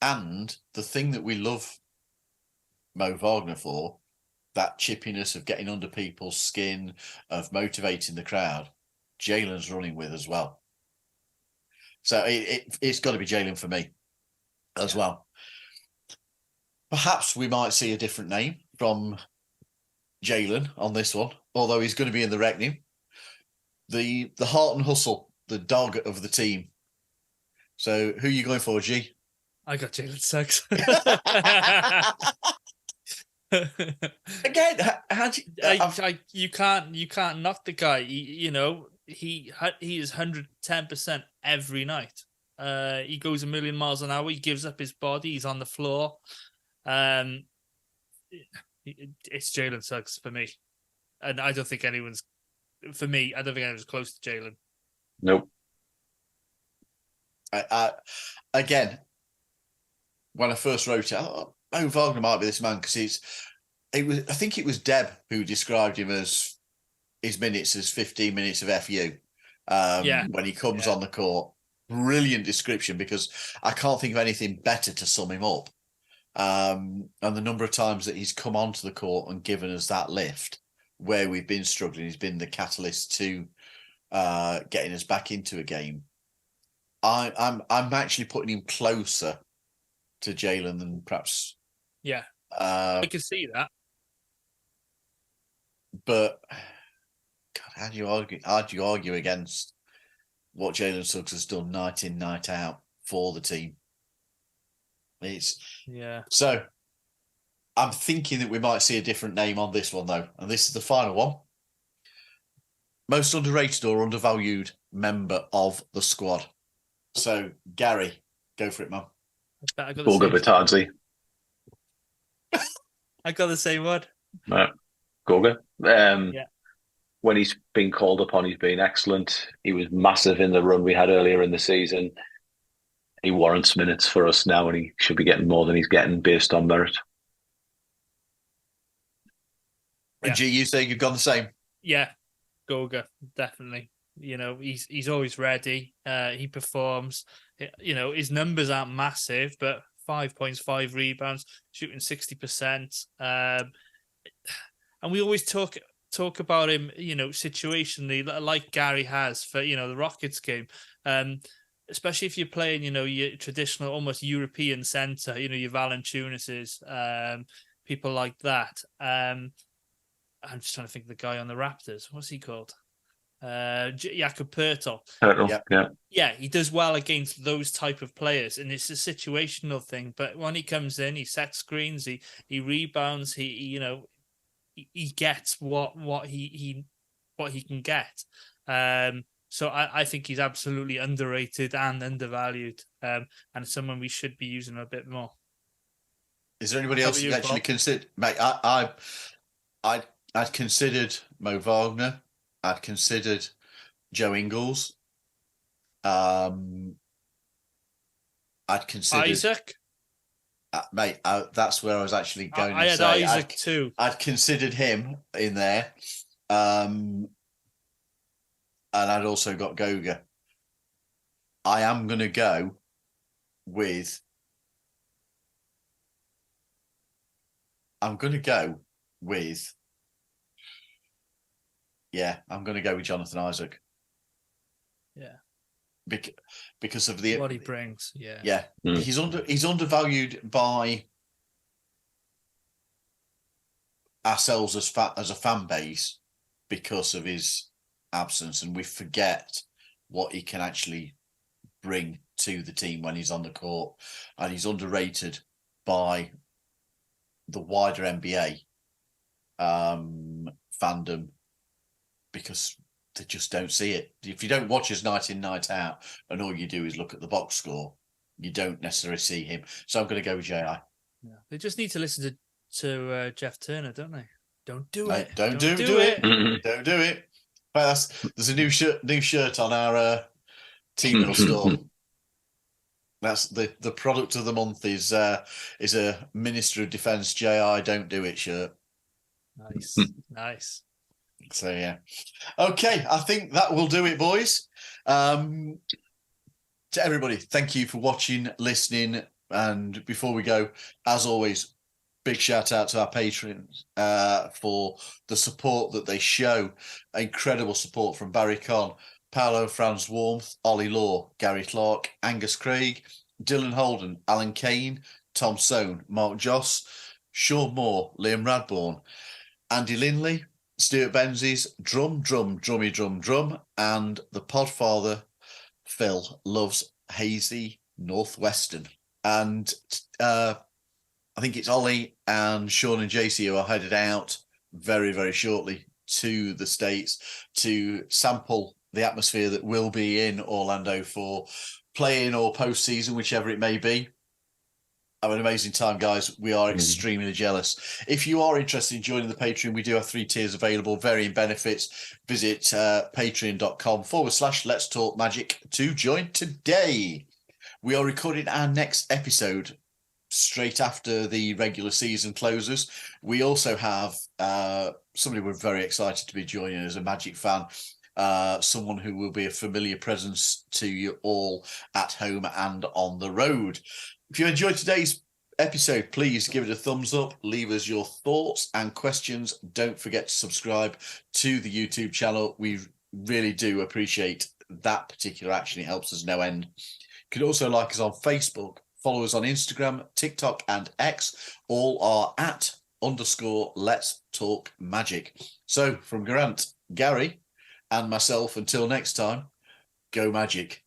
And the thing that we love Mo Wagner for, that chippiness of getting under people's skin, of motivating the crowd, Jalen's running with as well. So it's got to be Jalen for me as well. Perhaps we might see a different name from Jalen on this one, although he's going to be in the reckoning. The heart and hustle, the dog of the team. So who are you going for, G? I got Jalen Suggs. Again, how do you can't knock the guy. He is 110% every night. He goes a million miles an hour. He gives up his body. He's on the floor. It's Jalen Suggs for me, and I don't think anyone's close to Jalen. Nope. Again, when I first wrote it, oh, Wagner might be this man because I think it was Deb who described him as his minutes as 15 minutes of FU when he comes on the court. Brilliant description, because I can't think of anything better to sum him up. And the number of times that he's come onto the court and given us that lift where we've been struggling, he's been the catalyst to getting us back into a game. I'm actually putting him closer to Jalen than perhaps. Yeah, I can see that. But God, how do you argue against what Jalen Suggs has done night in, night out for the team? So I'm thinking that we might see a different name on this one, though. And this is the final one. Most underrated or undervalued member of the squad. So, Gary, go for it, man. Gorga Bertazzi. I got the same word. Gorga. When he's been called upon, he's been excellent. He was massive in the run we had earlier in the season. He warrants minutes for us now, and he should be getting more than he's getting based on merit. And G, you say you've gone the same? Yeah, Gorga, definitely. He's always ready. He performs. His numbers aren't massive, but 5 points, 5 rebounds, shooting 60%. And we always talk about him, situationally, like Gary has for the Rockets game. Especially if you're playing, your traditional, almost European center, your Valanciunas, people like that. I'm just trying to think of the guy on the Raptors. What's he called? Jakob Poeltl. Yeah, he does well against those type of players, and it's a situational thing. But when he comes in, he sets screens, he rebounds, he gets what he can get. So I think he's absolutely underrated and undervalued, and someone we should be using a bit more. Is there anybody else you actually consider? Mate, I'd considered Mo Wagner. I'd considered Joe Ingles. I'd considered Isaac. Mate, that's where I was actually going. I had Isaac too. I'd considered him in there, and I'd also got Goga. I am going to go with. Yeah, I'm going to go with Jonathan Isaac. Yeah, because of what he brings. Yeah, yeah, he's undervalued by ourselves as a fan base because of his absence, and we forget what he can actually bring to the team when he's on the court, and he's underrated by the wider NBA fandom because they just don't see it. If you don't watch his night in, night out, and all you do is look at the box score, you don't necessarily see him. So I'm going to go with J.I. Yeah. They just need to listen to Jeff Turner, don't they? Don't do it. Don't do it. Don't do it. But there's a new shirt on our T-Mill store. That's the product of the month is a Minister of Defence J.I. Don't do it shirt. Nice. So yeah, okay. I think that will do it, boys. To everybody, thank you for watching, listening, and before we go, as always, big shout out to our patrons for the support that they show. Incredible support from Barry Conn, Paolo Franz Warmth, Ollie Law, Gary Clark, Angus Craig, Dylan Holden, Alan Kane, Tom Soane, Mark Joss, Sean Moore, Liam Radbourne, Andy Linley, Stuart Benzies, Drummy, and the podfather, Phil, loves hazy Northwestern. And I think it's Ollie and Sean and JC who are headed out very, very shortly to the States to sample the atmosphere that will be in Orlando for play-in or post-season, whichever it may be. Have an amazing time, guys. We are extremely jealous. If you are interested in joining the Patreon, we do have 3 tiers available, varying benefits. Visit patreon.com/Let's Talk Magic to join today. We are recording our next episode straight after the regular season closes. We also have somebody we're very excited to be joining as a Magic fan, someone who will be a familiar presence to you all at home and on the road. If you enjoyed today's episode, please give it a thumbs up, leave us your thoughts and questions. Don't forget to subscribe to the YouTube channel. We really do appreciate that particular action. It helps us no end. You can also like us on Facebook, follow us on Instagram, TikTok and X. All are @_Let's Talk Magic. So from Geraint, Gary and myself, until next time, go Magic.